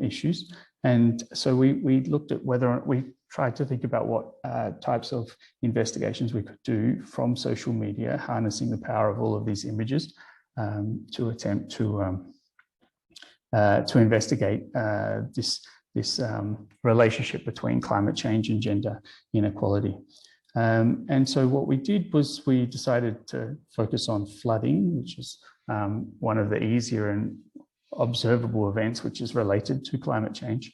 issues. And so we looked at whether we tried to think about what types of investigations we could do from social media, harnessing the power of all of these images to attempt to investigate this relationship between climate change and gender inequality. And so what we did was we decided to focus on flooding, which is one of the easier and observable events which is related to climate change.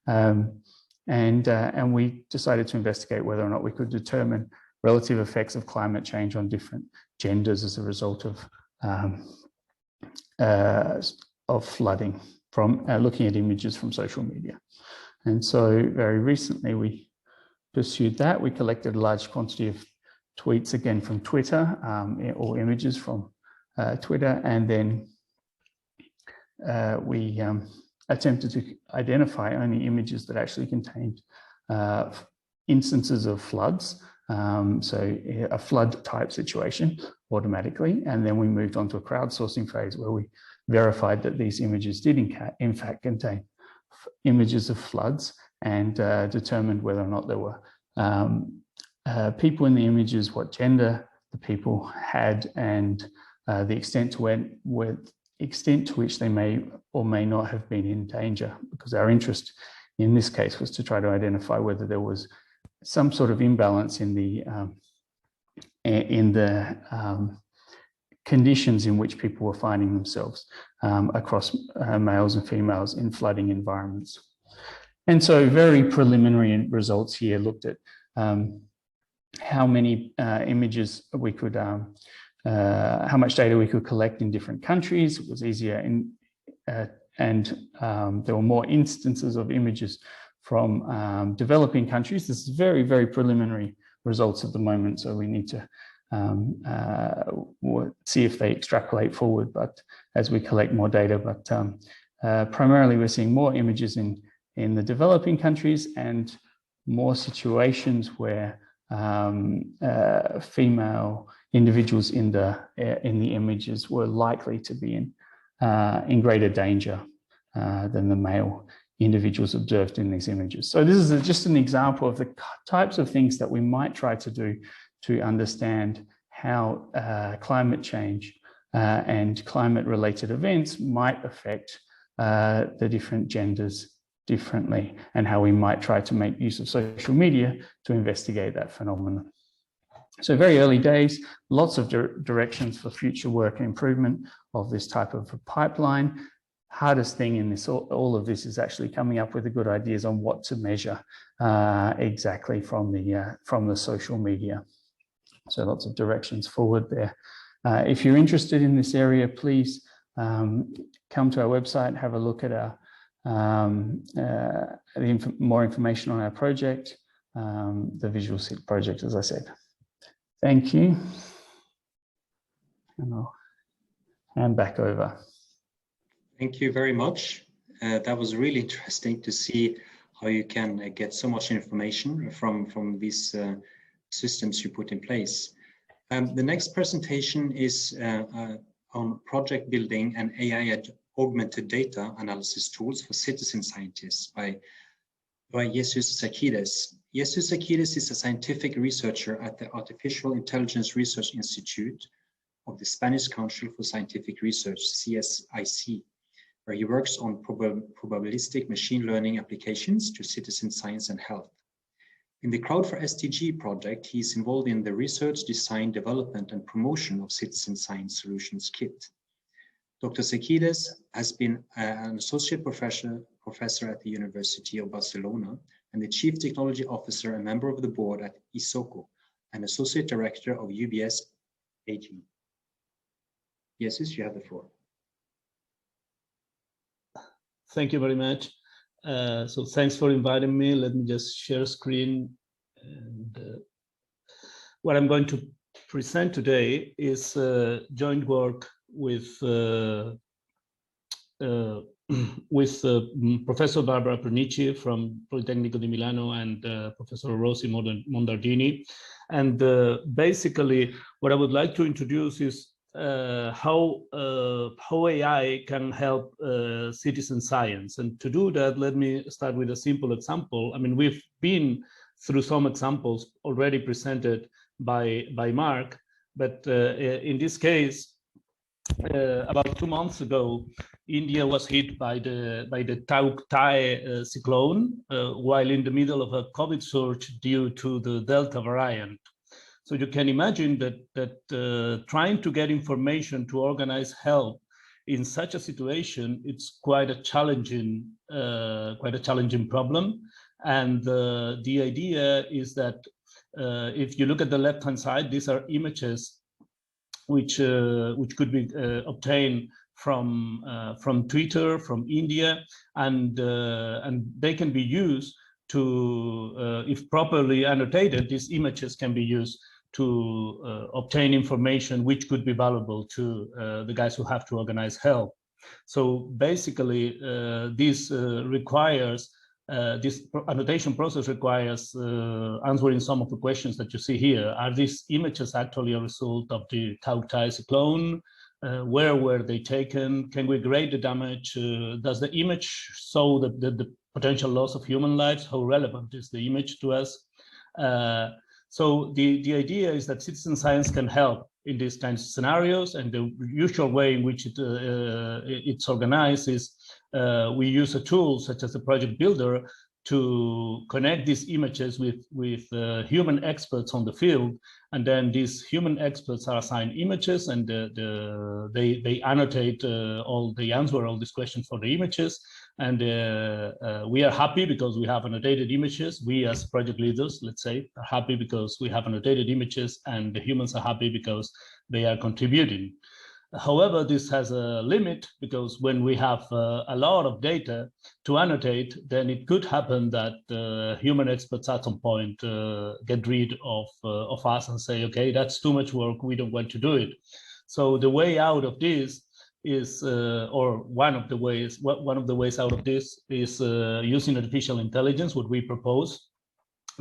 And we decided to investigate whether or not we could determine relative effects of climate change on different genders as a result of flooding from looking at images from social media. And so very recently we pursued that. We collected a large quantity of tweets again from Twitter, or images from Twitter, and then we attempted to identify only images that actually contained instances of floods, so a flood type situation automatically. And then we moved on to a crowdsourcing phase where we verified that these images did in fact contain images of floods, and determined whether or not there were people in the images, what gender the people had, and the extent to which they may or may not have been in danger, because our interest in this case was to try to identify whether there was some sort of imbalance in the conditions in which people were finding themselves across males and females in flooding environments. And so very preliminary results here looked at how many images we could how much data we could collect in different countries. It was easier, and there were more instances of images from developing countries. This is very, very preliminary results at the moment, so we need to see if they extrapolate forward, but as we collect more data. But primarily we're seeing more images in the developing countries, and more situations where female individuals in the images were likely to be in greater danger than the male individuals observed in these images. So this is just an example of the types of things that we might try to do to understand how climate change and climate-related events might affect the different genders differently, and how we might try to make use of social media to investigate that phenomenon. So very early days, lots of directions for future work and improvement of this type of a pipeline. Hardest thing in this, all of this, is actually coming up with the good ideas on what to measure exactly from the social media. So lots of directions forward there. If you're interested in this area, please come to our website, have a look at our more information on our project, the Visual Seek project, as I said. Thank you. And I'll hand back over. Thank you very much. That was really interesting to see how you can get so much information from these systems you put in place. The next presentation is on project building and AI augmented data analysis tools for citizen scientists by Jesus Sakides. Jesus Sakides is a scientific researcher at the Artificial Intelligence Research Institute of the Spanish Council for Scientific Research, CSIC, where he works on probabilistic machine learning applications to citizen science and health. In the Crowd4SDG project, he is involved in the research, design, development, and promotion of Citizen Science Solutions Kit. Dr. Sakides has been an associate professor at the University of Barcelona and the chief technology officer and member of the board at ISOCO, and associate director of UBS AG. Jesus, you have the floor. Thank you very much. So thanks for inviting me. Let me just share screen. And what I'm going to present today is joint work with Professor Barbara Pernici from Politecnico di Milano and Professor Rosy Mondardini. And basically, what I would like to introduce is how AI can help citizen science. And to do that, let me start with a simple example. I mean, we've been through some examples already presented by Mark, but in this case, about 2 months ago, India was hit by the Tauktae cyclone while in the middle of a COVID surge due to the Delta variant. So you can imagine that trying to get information to organize help in such a situation, it's quite a challenging problem. And the idea is that if you look at the left-hand side, these are images which could be obtained from Twitter, from India, and they can be used to, if properly annotated, these images can be used to obtain information which could be valuable to the guys who have to organize help. So basically, this annotation process requires answering some of the questions that you see here. Are these images actually a result of the Tauktae cyclone? Where were they taken? Can we grade the damage? Does the image show the potential loss of human lives? How relevant is the image to us? So the idea is that citizen science can help in these kinds of scenarios, and the usual way in which it's organized is we use a tool such as the project builder to connect these images with human experts on the field, and then these human experts are assigned images, and they annotate they answer all these questions for the images, and we are happy because we have annotated images. We as project leaders, let's say, are happy because we have annotated images, and the humans are happy because they are contributing. However, this has a limit, because when we have a lot of data to annotate, then it could happen that human experts at some point get rid of us and say, okay, that's too much work, we don't want to do it. So the way out of this is, or one of the ways out of this is using artificial intelligence. What we propose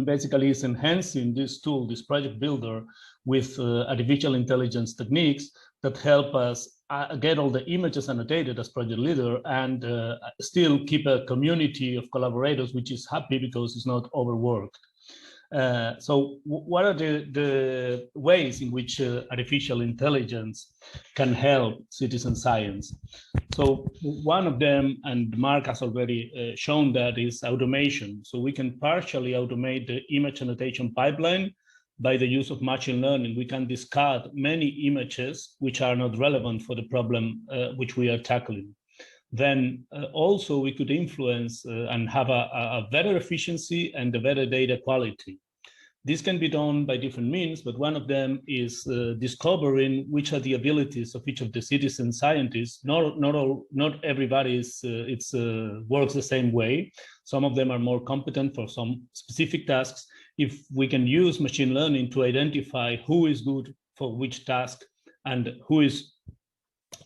basically is enhancing this tool, this project builder, with artificial intelligence techniques that help us get all the images annotated as project leader, and still keep a community of collaborators which is happy because it's not overworked. So what are the ways in which artificial intelligence can help citizen science? So one of them, and Mark has already shown that, is automation. So we can partially automate the image annotation pipeline by the use of machine learning. We can discard many images which are not relevant for the problem which we are tackling. Then also we could influence and have a better efficiency and a better data quality. This can be done by different means, but one of them is discovering which are the abilities of each of the citizen scientists. Not everybody works the same way. Some of them are more competent for some specific tasks. If we can use machine learning to identify who is good for which task and who is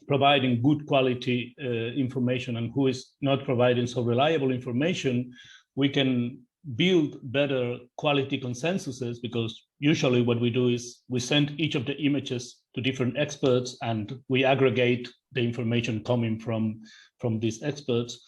providing good quality information and who is not providing so reliable information, we can build better quality consensuses, because usually what we do is we send each of the images to different experts and we aggregate the information coming from these experts.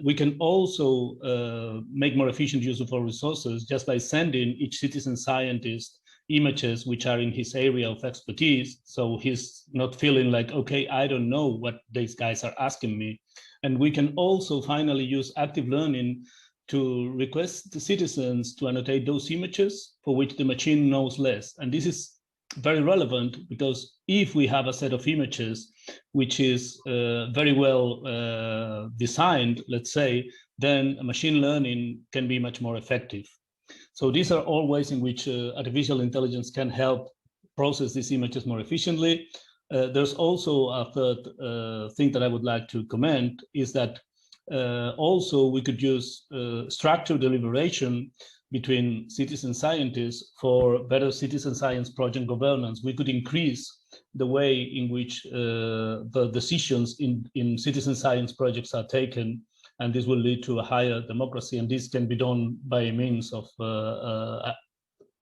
We can also make more efficient use of our resources just by sending each citizen scientist images which are in his area of expertise. So he's not feeling like, okay, I don't know what these guys are asking me. And we can also finally use active learning to request the citizens to annotate those images for which the machine knows less. And this is very relevant, because if we have a set of images which is very well designed, let's say, then machine learning can be much more effective. So these are all ways in which artificial intelligence can help process these images more efficiently. There's also a third thing that I would like to comment, is that also we could use structured deliberation between citizen scientists for better citizen science project governance. We could increase the way in which the decisions in citizen science projects are taken, and this will lead to a higher democracy, and this can be done by means of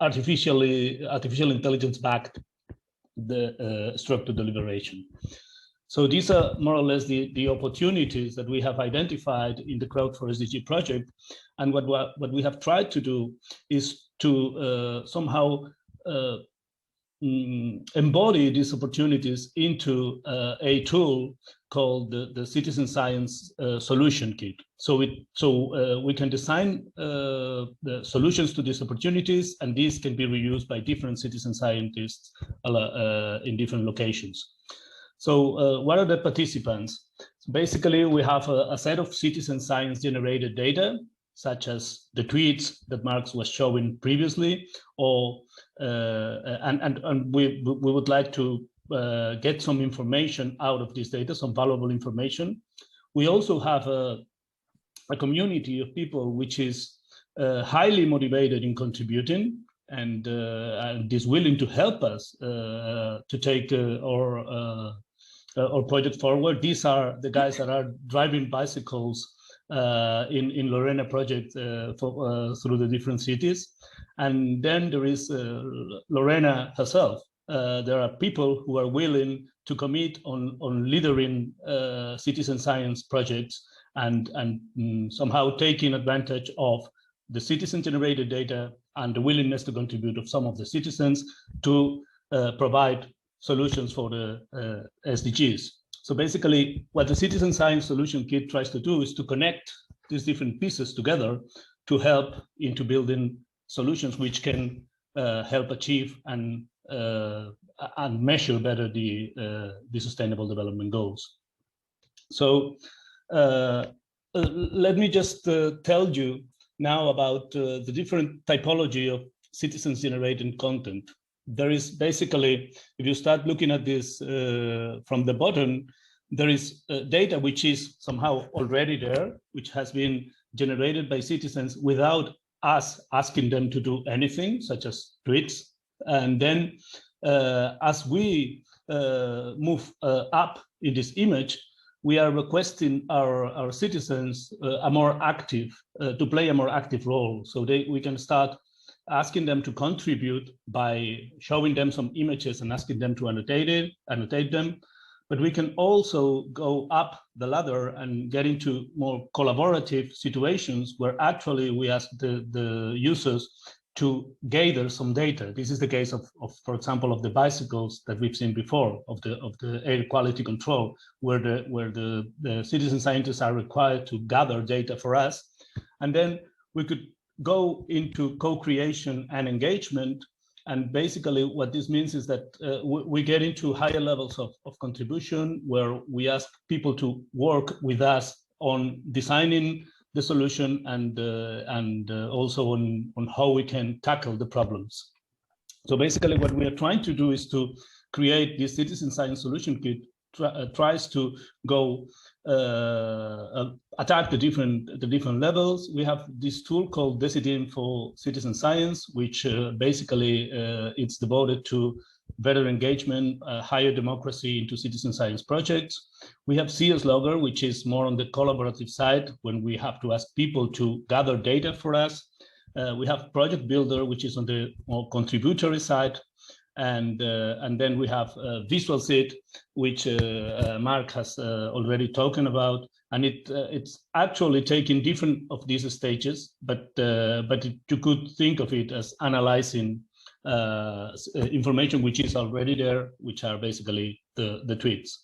artificial intelligence-backed structured deliberation. So these are more or less the opportunities that we have identified in the Crowd4SDG project. And what we have tried to do is to somehow embody these opportunities into a tool called the Citizen Science Solution Kit. So we can design the solutions to these opportunities, and these can be reused by different citizen scientists in different locations. So what are the participants? So basically, we have a set of citizen science generated data, such as the tweets that Marx was showing previously, or and we would like to get some information out of this data, some valuable information. We also have a community of people which is highly motivated in contributing and is willing to help us to take our project forward. These are the guys that are driving bicycles in Lorena project through the different cities. And then there is Lorena herself. There are people who are willing to commit on leading citizen science projects and somehow taking advantage of the citizen-generated data and the willingness to contribute of some of the citizens to provide solutions for the SDGs. So basically, what the Citizen Science Solution Kit tries to do is to connect these different pieces together to help into building solutions which can help achieve and measure better the Sustainable Development Goals. So let me just tell you now about the different typology of citizens-generated content. There is basically, if you start looking at this from the bottom, there is data which is somehow already there, which has been generated by citizens without us asking them to do anything, such as tweets. And then as we move up in this image, we are requesting our citizens a more active, to play a more active role. So we can start asking them to contribute by showing them some images and asking them to annotate them. But we can also go up the ladder and get into more collaborative situations where actually we ask the users to gather some data. This is the case of, for example, of the bicycles that we've seen before, of the air quality control, where the citizen scientists are required to gather data for us. And then we could go into co-creation and engagement. And basically what this means is that we get into higher levels of contribution, where we ask people to work with us on designing the solution and also on how we can tackle the problems. So basically what we are trying to do is to create this citizen science solution kit, tries to go attack the different levels. We have this tool called Decidim for Citizen Science, which basically it's devoted to better engagement, higher democracy into citizen science projects. We have CS Logger, which is more on the collaborative side, when we have to ask people to gather data for us. We have Project Builder, which is on the more contributory side. And then we have Visual Seed, which Mark has already talked about. And it's actually taking different of these stages, but you could think of it as analyzing information which is already there, which are basically the tweets.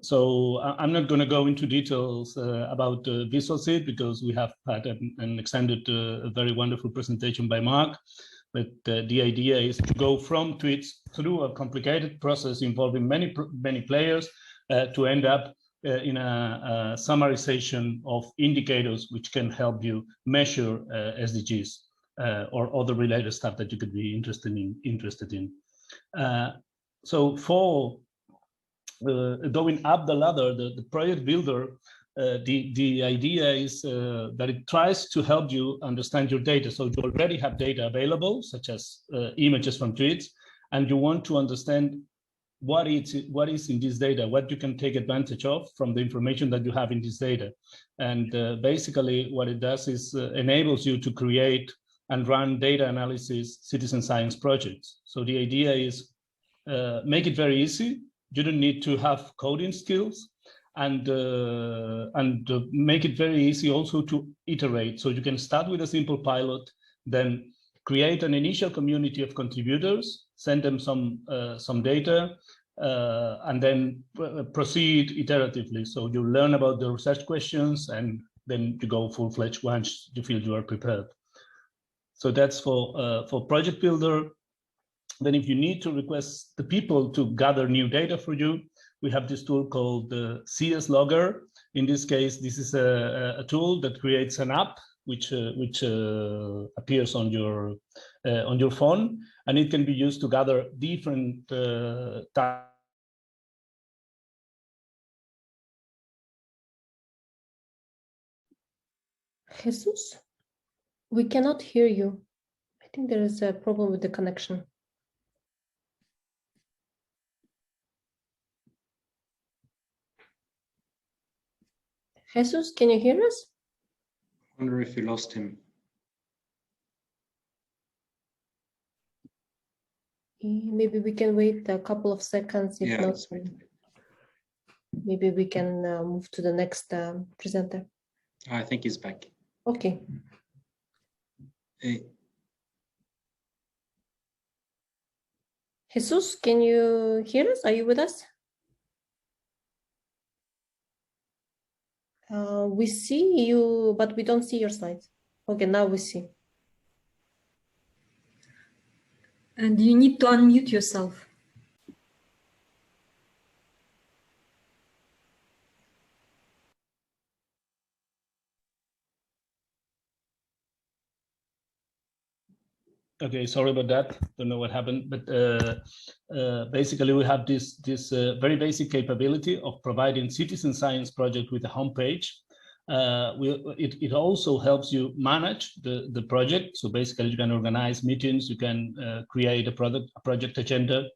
So I'm not going to go into details about Visual Seed, because we have had an extended, a very wonderful presentation by Mark. But the idea is to go from tweets through a complicated process involving many players to end up in a summarization of indicators which can help you measure SDGs or other related stuff that you could be interested in. So for going up the ladder, the project builder, the idea is that it tries to help you understand your data. So you already have data available, such as images from tweets, and you want to understand what is in this data, what you can take advantage of from the information that you have in this data. And basically what it does is enables you to create and run data analysis citizen science projects. So the idea is make it very easy. You don't need to have coding skills, and make it very easy also to iterate. So you can start with a simple pilot, then create an initial community of contributors, send them some data, and then proceed iteratively. So you learn about the research questions, and then you go full-fledged once you feel you are prepared. So that's for Project Builder. Then if you need to request the people to gather new data for you, we have this tool called the CS Logger. In this case, this is a tool that creates an app which appears on your phone, and it can be used to gather different tasks. Jesus, we cannot hear you. I think there is a problem with the connection. Jesus, can you hear us? I wonder if you lost him. Maybe we can wait a couple of seconds. If not, maybe we can move to the next presenter. I think he's back. Okay. Jesus, can you hear us? Are you with us? We see you, but we don't see your slides. Okay, now we see. And you need to unmute yourself. Okay, sorry about that. Don't know what happened, but basically we have this very basic capability of providing citizen science project with a homepage. It also helps you manage the project. So basically you can organize meetings, you can create a project agenda.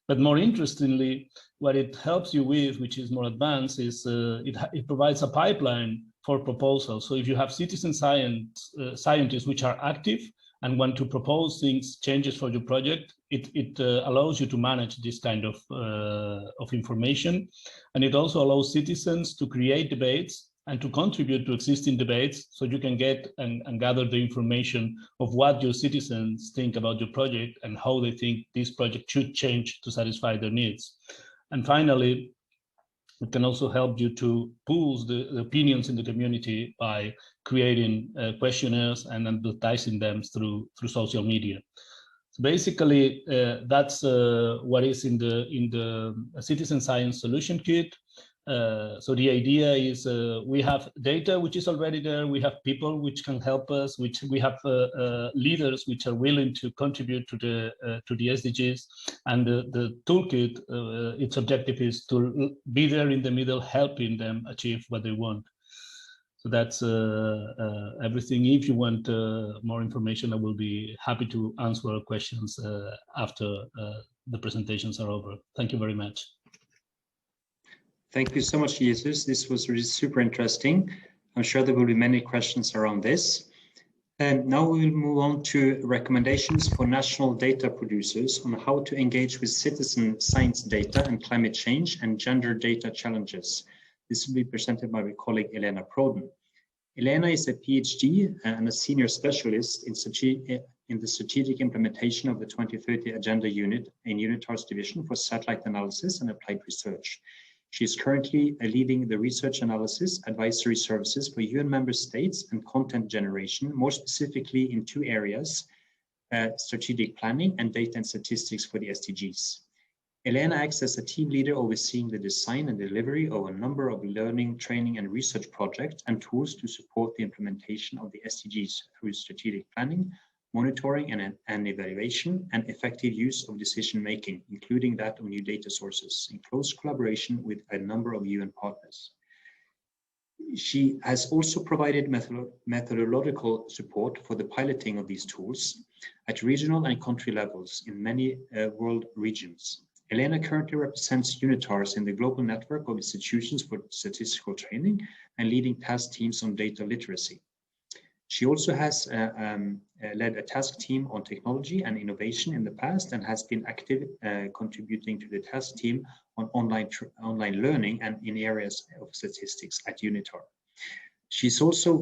But more interestingly, what it helps you with, which is more advanced, is it provides a pipeline for proposals. So if you have citizen scientists which are active and want to propose changes for your project, it allows you to manage this kind of information. And it also allows citizens to create debates and to contribute to existing debates so you can get and gather the information of what your citizens think about your project and how they think this project should change to satisfy their needs. And finally, it can also help you to pool the opinions in the community by creating questionnaires and advertising them through social media. So basically, that's what is in the Citizen Science Solution Kit. So the idea is we have data which is already there, we have people which can help us, we have leaders which are willing to contribute to the SDGs, and the toolkit, its objective is to be there in the middle, helping them achieve what they want. So that's everything. If you want more information, I will be happy to answer questions after the presentations are over. Thank you very much. Thank you so much, Jesus. This was really super interesting. I'm sure there will be many questions around this. And now we will move on to recommendations for national data producers on how to engage with citizen science data and climate change and gender data challenges. This will be presented by my colleague Elena Proden. Elena is a PhD and a senior specialist in the strategic implementation of the 2030 Agenda Unit in UNITAR's division for satellite analysis and applied research. She is currently leading the research analysis advisory services for UN member states and content generation, more specifically in two areas, strategic planning and data and statistics for the SDGs. Elena acts as a team leader overseeing the design and delivery of a number of learning, training, and research projects and tools to support the implementation of the SDGs through strategic planning, monitoring and evaluation, and effective use of decision-making, including that of new data sources, in close collaboration with a number of UN partners. She has also provided methodological support for the piloting of these tools at regional and country levels in many world regions. Elena currently represents UNITARs in the global network of institutions for statistical training and leading task teams on data literacy. She also has led a task team on technology and innovation in the past and has been active contributing to the task team on online learning and in areas of statistics at UNITAR. She's also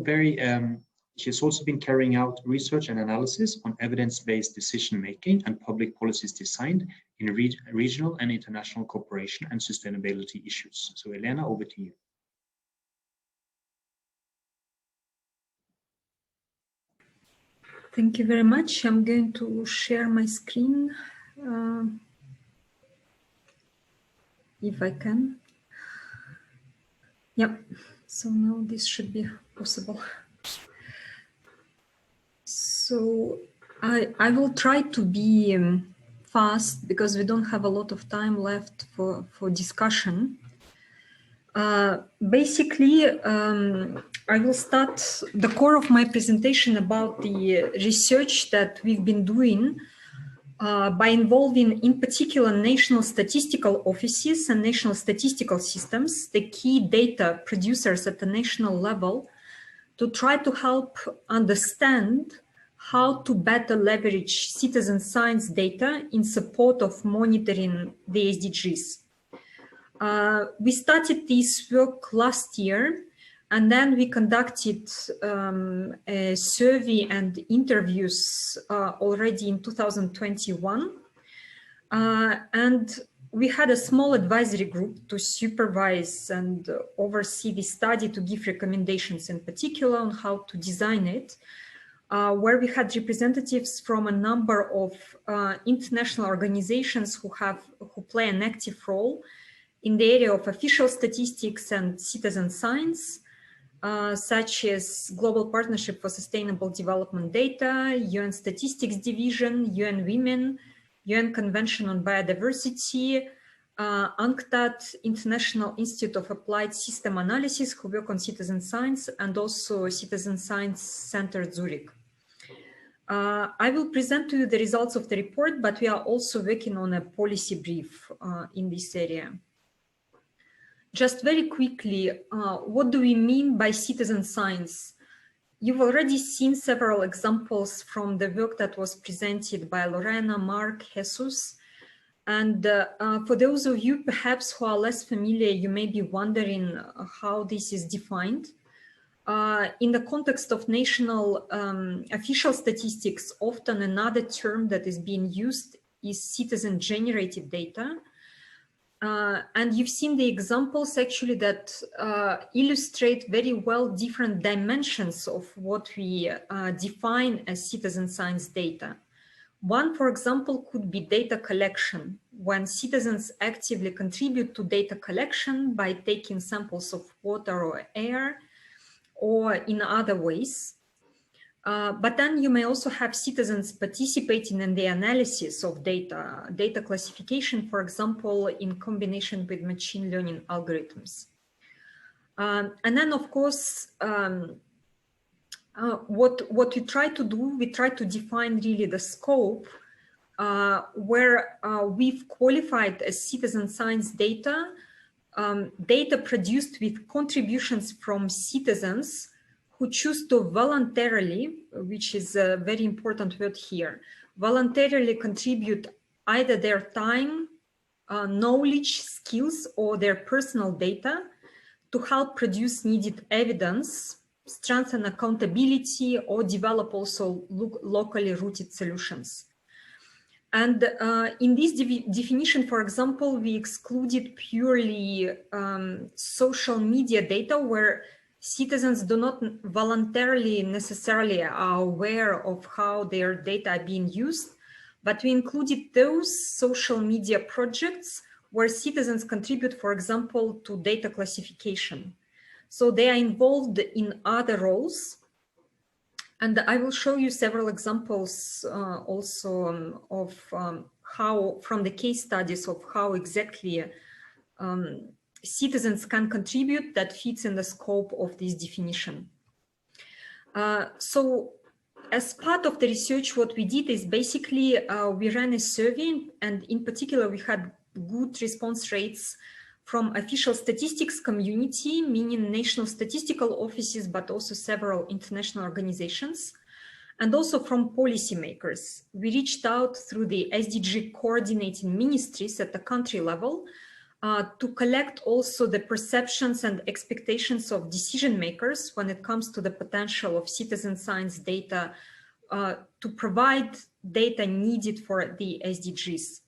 been carrying out research and analysis on evidence-based decision-making and public policies designed in regional and international cooperation and sustainability issues. So Elena, over to you. Thank you very much. I'm going to share my screen, if I can. Yep, so now this should be possible. So I will try to be fast because we don't have a lot of time left for discussion. Basically, I will start the core of my presentation about the research that we've been doing by involving, in particular, national statistical offices and national statistical systems, the key data producers at the national level, to try to help understand how to better leverage citizen science data in support of monitoring the SDGs. We started this work last year, and then we conducted a survey and interviews already in 2021. And we had a small advisory group to supervise and oversee the study, to give recommendations in particular on how to design it, where we had representatives from a number of international organizations who play an active role in the area of official statistics and citizen science, such as Global Partnership for Sustainable Development Data, UN Statistics Division, UN Women, UN Convention on Biodiversity, UNCTAD, International Institute of Applied System Analysis, who work on citizen science, and also Citizen Science Center Zurich. I will present to you the results of the report, but we are also working on a policy brief in this area. Just very quickly, what do we mean by citizen science? You've already seen several examples from the work that was presented by Lorena, Mark, Jesus. And for those of you perhaps who are less familiar, you may be wondering how this is defined. In the context of national official statistics, often another term that is being used is citizen-generated data. And you've seen the examples actually that illustrate very well different dimensions of what we define as citizen science data. One, for example, could be data collection, when citizens actively contribute to data collection by taking samples of water or air, or in other ways. But then you may also have citizens participating in the analysis of data classification, for example, in combination with machine learning algorithms. And then, of course, what we try to do, we try to define really the scope where we've qualified as citizen science data, data produced with contributions from citizens who choose to voluntarily, which is a very important word here, voluntarily contribute either their time, knowledge, skills, or their personal data to help produce needed evidence, strengthen accountability, or develop also locally rooted solutions. And in this definition, for example, we excluded purely social media data where citizens do not voluntarily necessarily are aware of how their data are being used, but we included those social media projects where citizens contribute, for example, to data classification. So they are involved in other roles. And I will show you several examples also of how, from the case studies of how exactly citizens can contribute that fits in the scope of this definition. So as part of the research, what we did is basically we ran a survey, and in particular, we had good response rates from official statistics community, meaning national statistical offices, but also several international organizations, and also from policymakers. We reached out through the SDG coordinating ministries at the country level to collect also the perceptions and expectations of decision makers when it comes to the potential of citizen science data to provide data needed for the SDGs.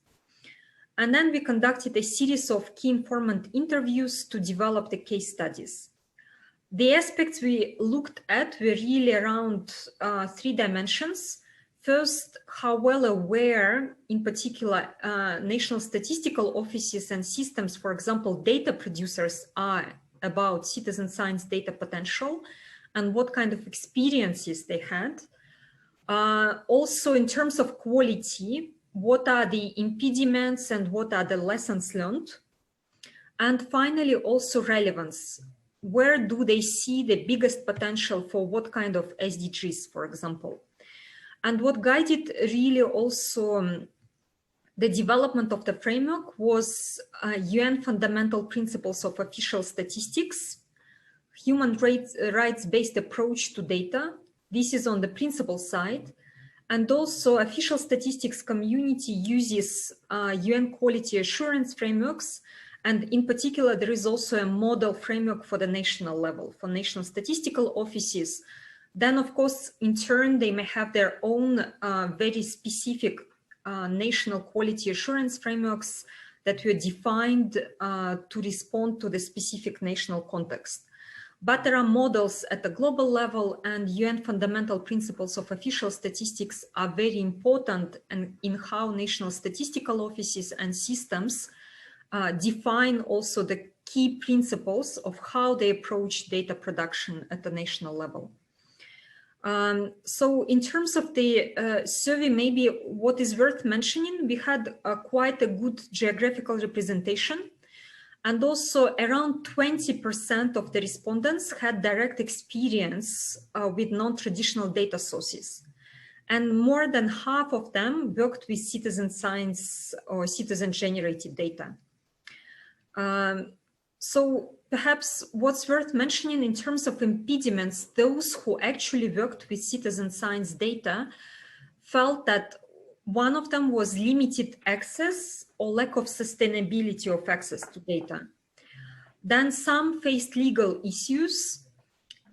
And then we conducted a series of key informant interviews to develop the case studies. The aspects we looked at were really around 3 dimensions. First, how well aware, in particular, national statistical offices and systems, for example, data producers are about citizen science data potential and what kind of experiences they had. Also, in terms of quality, what are the impediments and what are the lessons learned? And finally, also relevance. Where do they see the biggest potential for what kind of SDGs, for example? And what guided really also the development of the framework was UN Fundamental Principles of Official Statistics, human rights-based approach to data. This is on the principle side. And also official statistics community uses UN quality assurance frameworks. And in particular, there is also a model framework for the national level, for national statistical offices. Then, of course, in turn, they may have their own very specific national quality assurance frameworks that were defined to respond to the specific national context. But there are models at the global level, and UN fundamental principles of official statistics are very important in how national statistical offices and systems define also the key principles of how they approach data production at the national level. So in terms of the survey, maybe what is worth mentioning, we had quite a good geographical representation. And also around 20% of the respondents had direct experience with non-traditional data sources. And more than half of them worked with citizen science or citizen-generated data. So perhaps what's worth mentioning in terms of impediments, those who actually worked with citizen science data felt that One of them was limited access or lack of sustainability of access to data. Then some faced legal issues.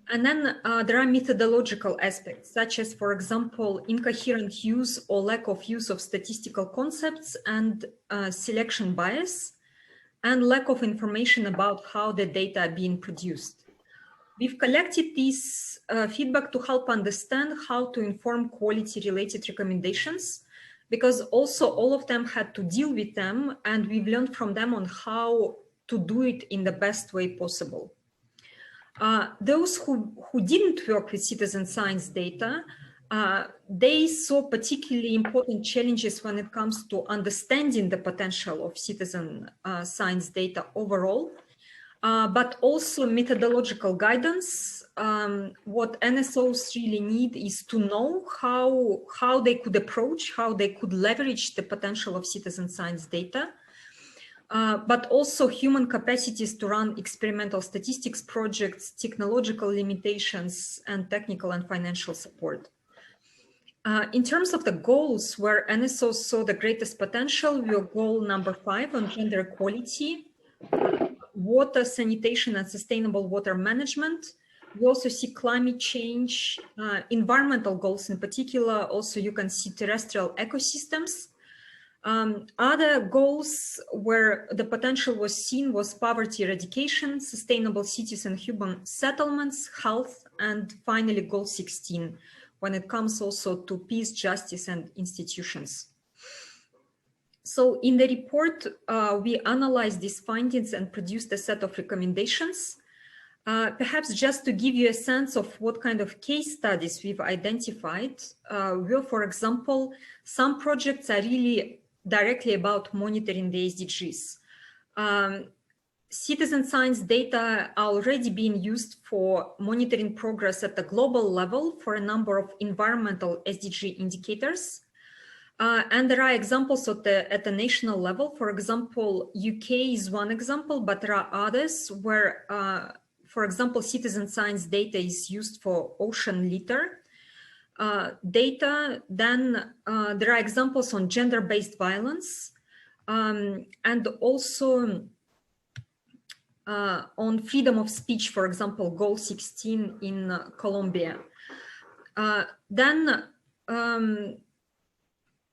And then there are methodological aspects, such as, for example, incoherent use or lack of use of statistical concepts and selection bias, and lack of information about how the data are being produced. We've collected this feedback to help understand how to inform quality-related recommendations, because also all of them had to deal with them, and we've learned from them on how to do it in the best way possible. Those who didn't work with citizen science data, they saw particularly important challenges when it comes to understanding the potential of citizen science data overall, but also methodological guidance. What NSOs really need is to know how they could approach, how they could leverage the potential of citizen science data, but also human capacities to run experimental statistics projects, technological limitations, and technical and financial support. In terms of the goals where NSOs saw the greatest potential, we have goal number 5 on gender equality, water, sanitation, and sustainable water management. We also see climate change, environmental goals in particular. Also, you can see terrestrial ecosystems. Other goals where the potential was seen was poverty eradication, sustainable cities and human settlements, health, and finally goal 16, when it comes also to peace, justice, and institutions. So in the report, we analyzed these findings and produced a set of recommendations. Perhaps just to give you a sense of what kind of case studies we've identified, for example, some projects are really directly about monitoring the SDGs. Citizen science data are already being used for monitoring progress at the global level for a number of environmental SDG indicators. And there are examples at the national level. For example, UK is one example, but there are others where, for example, citizen science data is used for ocean litter data. Then there are examples on gender-based violence, and also on freedom of speech, for example, goal 16 in Colombia.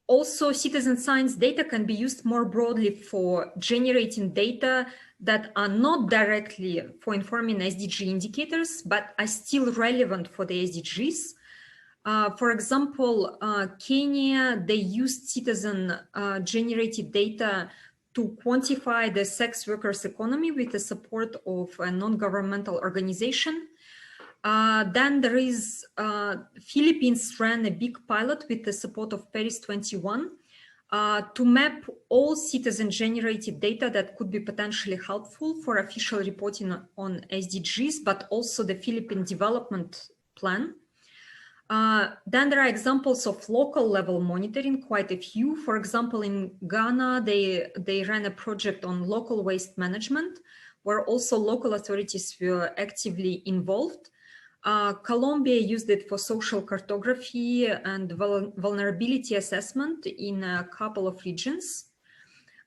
Also, citizen science data can be used more broadly for generating data that are not directly for informing SDG indicators, but are still relevant for the SDGs. For example, Kenya, they used citizen generated data to quantify the sex workers economy with the support of a non-governmental organization. Then there is Philippines ran a big pilot with the support of Paris 21 to map all citizen generated data that could be potentially helpful for official reporting on SDGs, but also the Philippine development plan. Then there are examples of local level monitoring, quite a few. For example, in Ghana, they ran a project on local waste management, where also local authorities were actively involved. Colombia used it for social cartography and vulnerability assessment in a couple of regions.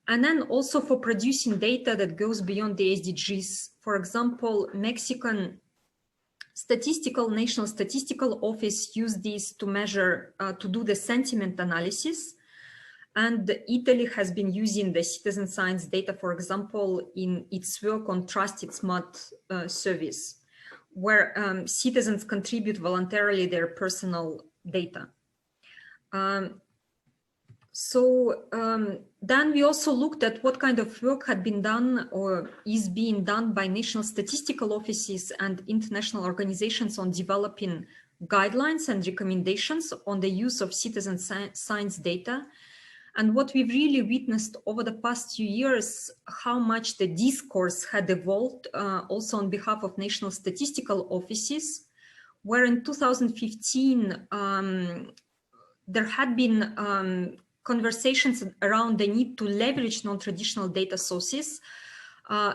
And then also for producing data that goes beyond the SDGs. For example, Mexican National Statistical Office used this to measure, to do the sentiment analysis. And Italy has been using the citizen science data, for example, in its work on trusted smart service, where citizens contribute voluntarily their personal data. Then we also looked at what kind of work had been done or is being done by national statistical offices and international organizations on developing guidelines and recommendations on the use of citizen science data. And what we've really witnessed over the past few years, how much the discourse had evolved also on behalf of national statistical offices, where in 2015, there had been conversations around the need to leverage non-traditional data sources.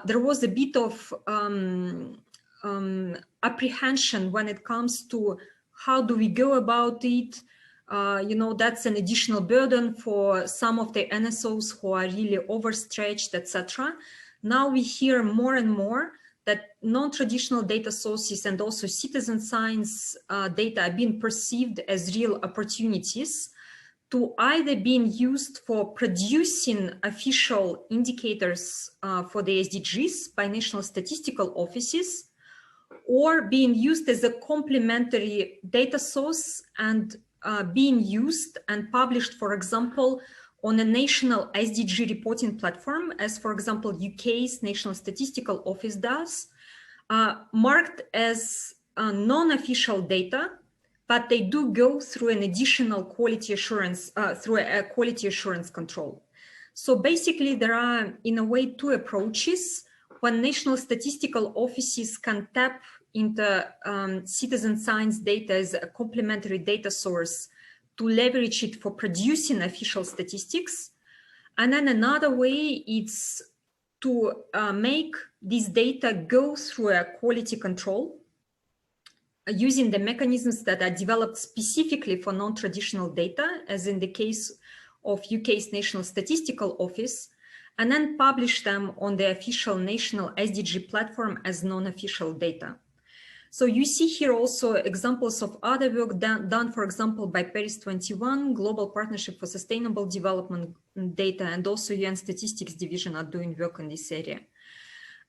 There was a bit of apprehension when it comes to how do we go about it, You know, that's an additional burden for some of the NSOs who are really overstretched, etc. Now we hear more and more that non-traditional data sources and also citizen science data are being perceived as real opportunities to either being used for producing official indicators for the SDGs by national statistical offices, or being used as a complementary data source and being used and published, for example, on a national SDG reporting platform, as for example, UK's National Statistical Office does, marked as non-official data, but they do go through an additional quality assurance, through a quality assurance control. So basically there are, in a way, two approaches. When national statistical offices can tap into citizen science data as a complementary data source to leverage it for producing official statistics. And then another way is to make this data go through a quality control using the mechanisms that are developed specifically for non-traditional data, as in the case of UK's National Statistical Office, and then publish them on the official national SDG platform as non-official data. So you see here also examples of other work done, for example, by Paris 21, Global Partnership for Sustainable Development Data, and also UN Statistics Division are doing work in this area.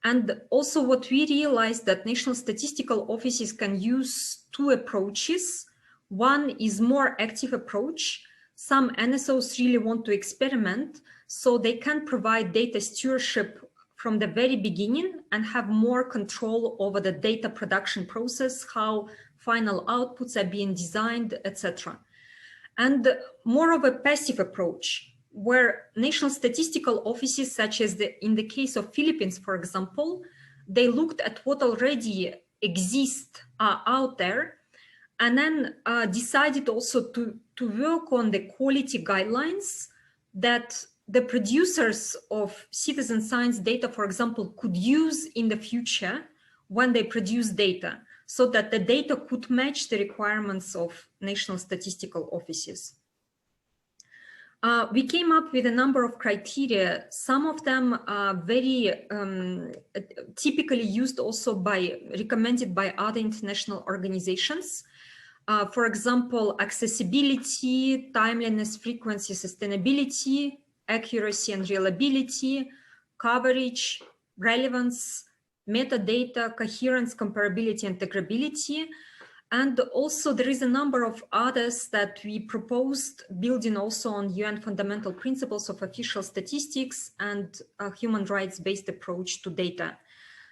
And also what we realized that national statistical offices can use two approaches. One is more active approach. Some NSOs really want to experiment, so they can provide data stewardship from the very beginning and have more control over the data production process, how final outputs are being designed, etc. And more of a passive approach, where national statistical offices, such as in the case of Philippines, for example, they looked at what already exists out there, and then decided also to work on the quality guidelines that the producers of citizen science data, for example, could use in the future when they produce data, so that the data could match the requirements of national statistical offices. We came up with a number of criteria. Some of them are very typically used also recommended by other international organizations. For example, accessibility, timeliness, frequency, sustainability, accuracy and reliability, coverage, relevance, metadata, coherence, comparability, and integrability. And also there is a number of others that we proposed, building also on UN fundamental principles of official statistics and a human rights-based approach to data,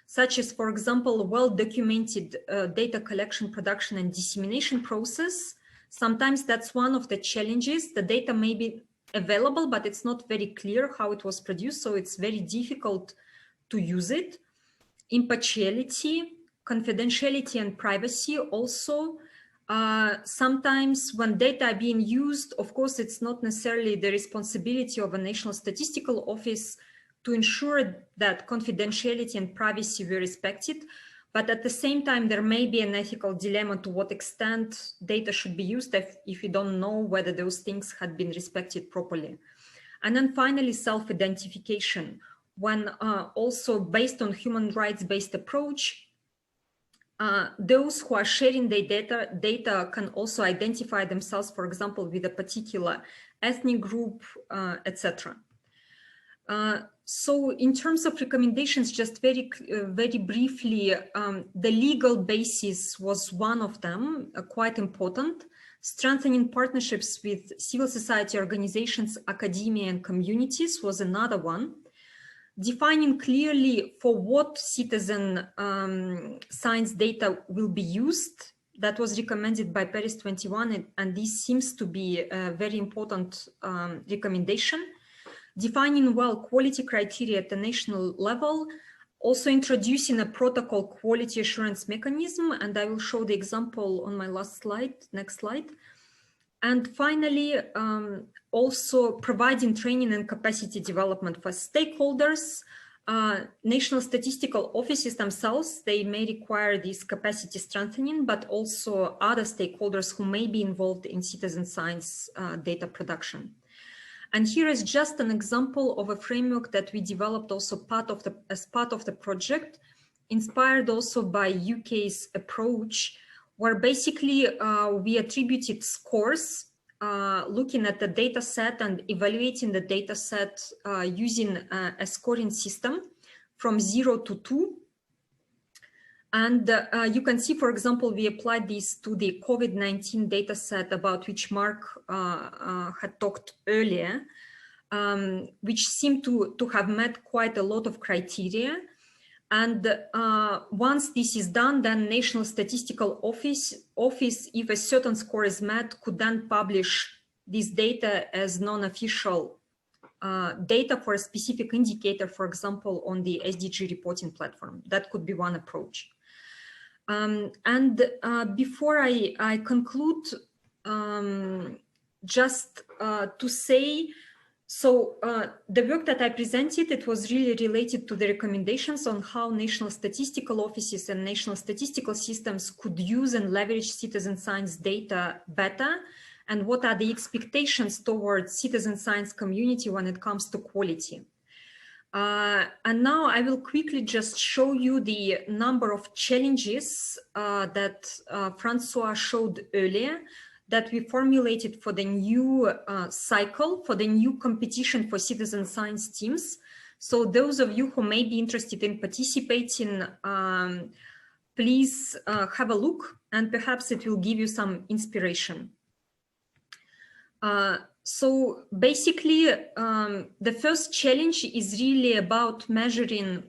such as, for example, well-documented data collection, production, and dissemination process. Sometimes that's one of the challenges. The data may be available, but it's not very clear how it was produced, so it's very difficult to use it. Impartiality, confidentiality, and privacy also. Sometimes when data are being used, of course, it's not necessarily the responsibility of a national statistical office to ensure that confidentiality and privacy were respected. But at the same time, there may be an ethical dilemma to what extent data should be used if you don't know whether those things had been respected properly. And then finally, self-identification, when also based on human rights-based approach, those who are sharing their data can also identify themselves, for example, with a particular ethnic group, etc. So in terms of recommendations, just very briefly, the legal basis was one of them, quite important. Strengthening partnerships with civil society organizations, academia, and communities was another one. Defining clearly for what citizen science data will be used, that was recommended by Paris 21, and this seems to be a very important recommendation. Defining well quality criteria at the national level, also introducing a protocol quality assurance mechanism, and I will show the example on my last slide, next slide. And finally, also providing training and capacity development for stakeholders, national statistical offices themselves, they may require this capacity strengthening, but also other stakeholders who may be involved in citizen science data production. And here is just an example of a framework that we developed also as part of the project, inspired also by UK's approach, where basically we attributed scores looking at the data set and evaluating the data set using a scoring system from 0 to 2. And you can see, for example, we applied this to the COVID-19 data set about which Mark had talked earlier, which seemed to have met quite a lot of criteria. And once this is done, then National Statistical Office, if a certain score is met, could then publish this data as non-official data for a specific indicator, for example, on the SDG reporting platform. That could be one approach. Before I conclude, just to say, so the work that I presented, it was really related to the recommendations on how national statistical offices and national statistical systems could use and leverage citizen science data better, and what are the expectations towards citizen science community when it comes to quality. And now I will quickly just show you the number of challenges that Francois showed earlier, that we formulated for the new cycle, for the new competition for citizen science teams. So those of you who may be interested in participating, please have a look, and perhaps it will give you some inspiration. So basically, the first challenge is really about measuring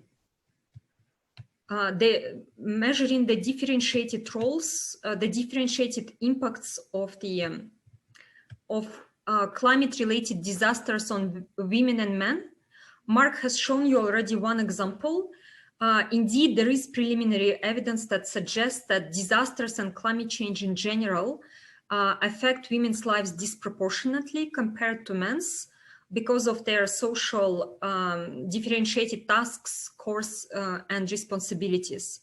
the differentiated roles, the differentiated impacts of the climate-related disasters on women and men. Mark has shown you already one example. Indeed, there is preliminary evidence that suggests that disasters and climate change in general affect women's lives disproportionately compared to men's, because of their social differentiated tasks, course, and responsibilities.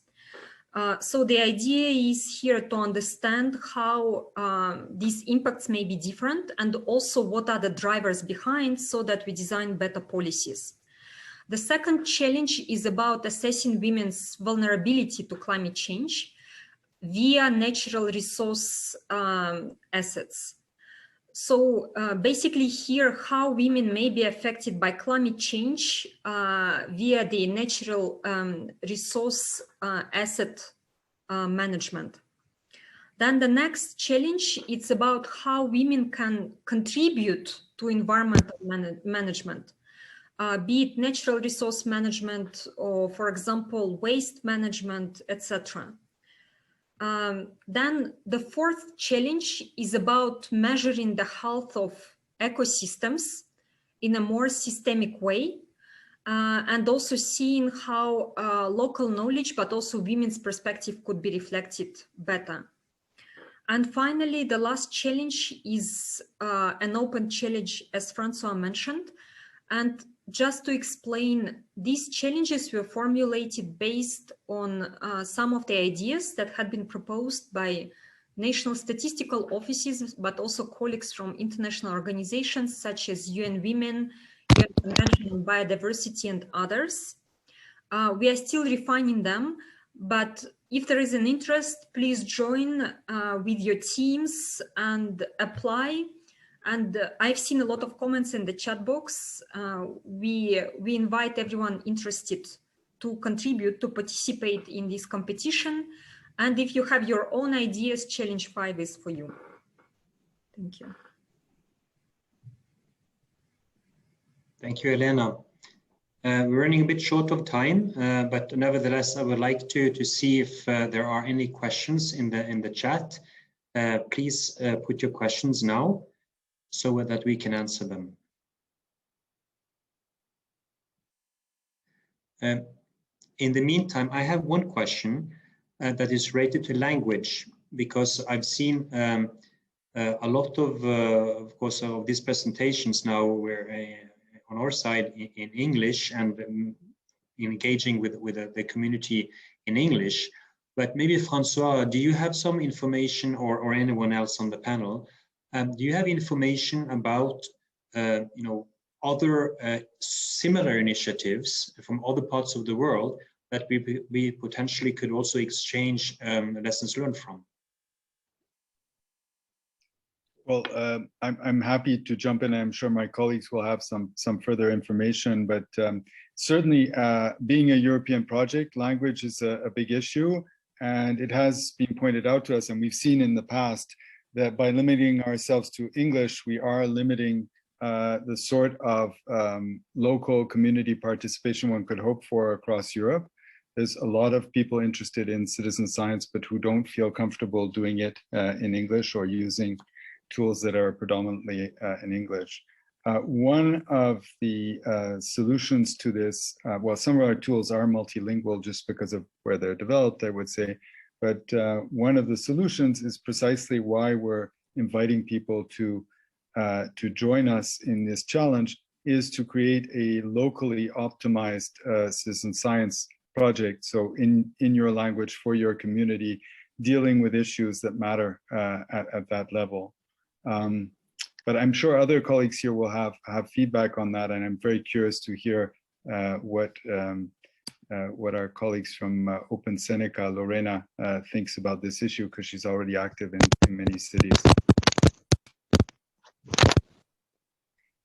So the idea is here to understand how these impacts may be different, and also what are the drivers behind, so that we design better policies. The second challenge is about assessing women's vulnerability to climate change via natural resource assets. So basically here, how women may be affected by climate change via the natural resource asset management. Then the next challenge, it's about how women can contribute to environmental management, be it natural resource management, or for example, waste management, etc. Then the fourth challenge is about measuring the health of ecosystems in a more systemic way, and also seeing how local knowledge, but also women's perspective, could be reflected better. And finally, the last challenge is an open challenge, as Francois mentioned. And just to explain, these challenges were formulated based on some of the ideas that had been proposed by national statistical offices, but also colleagues from international organizations such as UN Women, UN Convention on Biodiversity, and others. We are still refining them, but if there is an interest, please join with your teams and apply. And I've seen a lot of comments in the chat box. We invite everyone interested to contribute, to participate in this competition. And if you have your own ideas, Challenge 5 is for you. Thank you. Thank you, Elena. We're running a bit short of time, but nevertheless, I would like to see if there are any questions in the chat. Please put your questions now, so that we can answer them. In the meantime, I have one question that is related to language, because I've seen a lot of course, of these presentations now were on our side in English, and engaging with the community in English. But maybe Francois, do you have some information, or anyone else on the panel? Do you have information about other similar initiatives from other parts of the world that we potentially could also exchange lessons learned from? Well, I'm happy to jump in. I'm sure my colleagues will have some further information, but certainly being a European project, language is a big issue, and it has been pointed out to us, and we've seen in the past that by limiting ourselves to English, we are limiting the sort of local community participation one could hope for across Europe. There's a lot of people interested in citizen science, but who don't feel comfortable doing it in English or using tools that are predominantly in English. One of the solutions to this, well, some of our tools are multilingual just because of where they're developed, I would say, but one of the solutions is precisely why we're inviting people to join us in this challenge, is to create a locally optimized citizen science project. So in your language, for your community, dealing with issues that matter at that level. But I'm sure other colleagues here will have feedback on that, and I'm very curious to hear what our colleagues from Open Seneca, Lorena, thinks about this issue, because she's already active in many cities.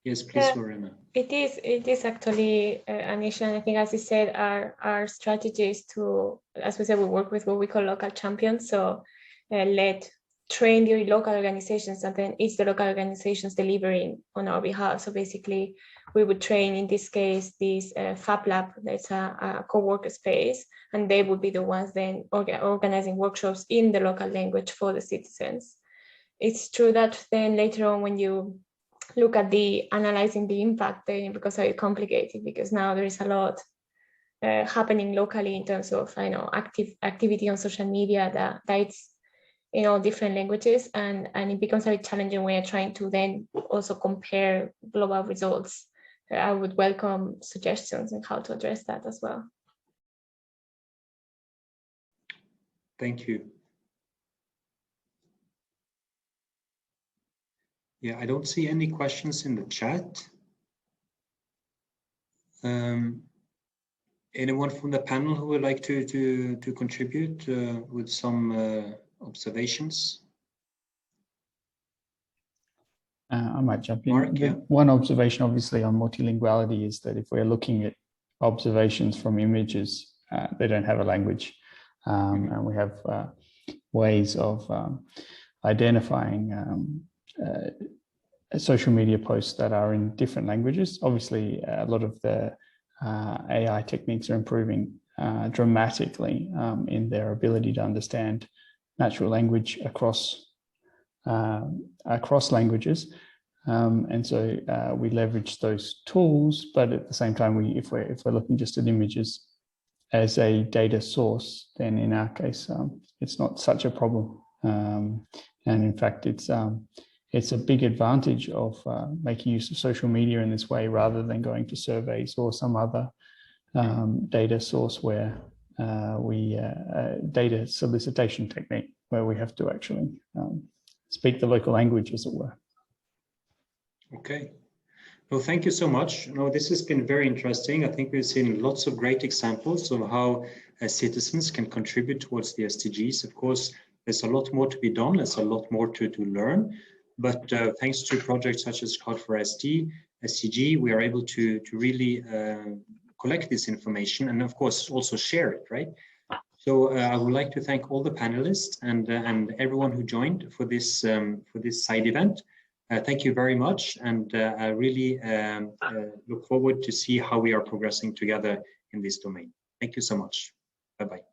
Yes, please, Lorena. It is actually an issue, and I think, as you said, our strategy is to, as we said, we work with what we call local champions. So train the local organizations, and then it's the local organizations delivering on our behalf. So basically, we would train, in this case, this Fab Lab, that's a co-worker space, and they would be the ones then organizing workshops in the local language for the citizens. It's true that then later on, when you look at the analyzing the impact, then it becomes very complicated, because now there is a lot happening locally in terms of activity on social media that it's in all different languages, and it becomes very challenging when you're trying to then also compare global results. I would welcome suggestions on how to address that as well. Thank you. Yeah, I don't see any questions in the chat. Anyone from the panel who would like to contribute with some observations? I might jump in. Mark, yeah. One observation, obviously, on multilinguality is that if we're looking at observations from images, they don't have a language, and we have ways of identifying social media posts that are in different languages. Obviously, a lot of the AI techniques are improving dramatically in their ability to understand natural language across languages, and so we leverage those tools. But at the same time, if we're looking just at images as a data source, then in our case, it's not such a problem, and in fact, it's a big advantage of making use of social media in this way, rather than going to surveys or some other data source where data solicitation technique, where we have to actually speak the local language, as it were. Okay. Well, thank you so much. No, this has been very interesting. I think we've seen lots of great examples of how citizens can contribute towards the SDGs. Of course, there's a lot more to be done. There's a lot more to learn. But thanks to projects such as Crowd4SDG, we are able to really collect this information, and of course also share it, right? So I would like to thank all the panelists and everyone who joined for this side event. Thank you very much, and I really look forward to see how we are progressing together in this domain. Thank you so much. Bye-bye.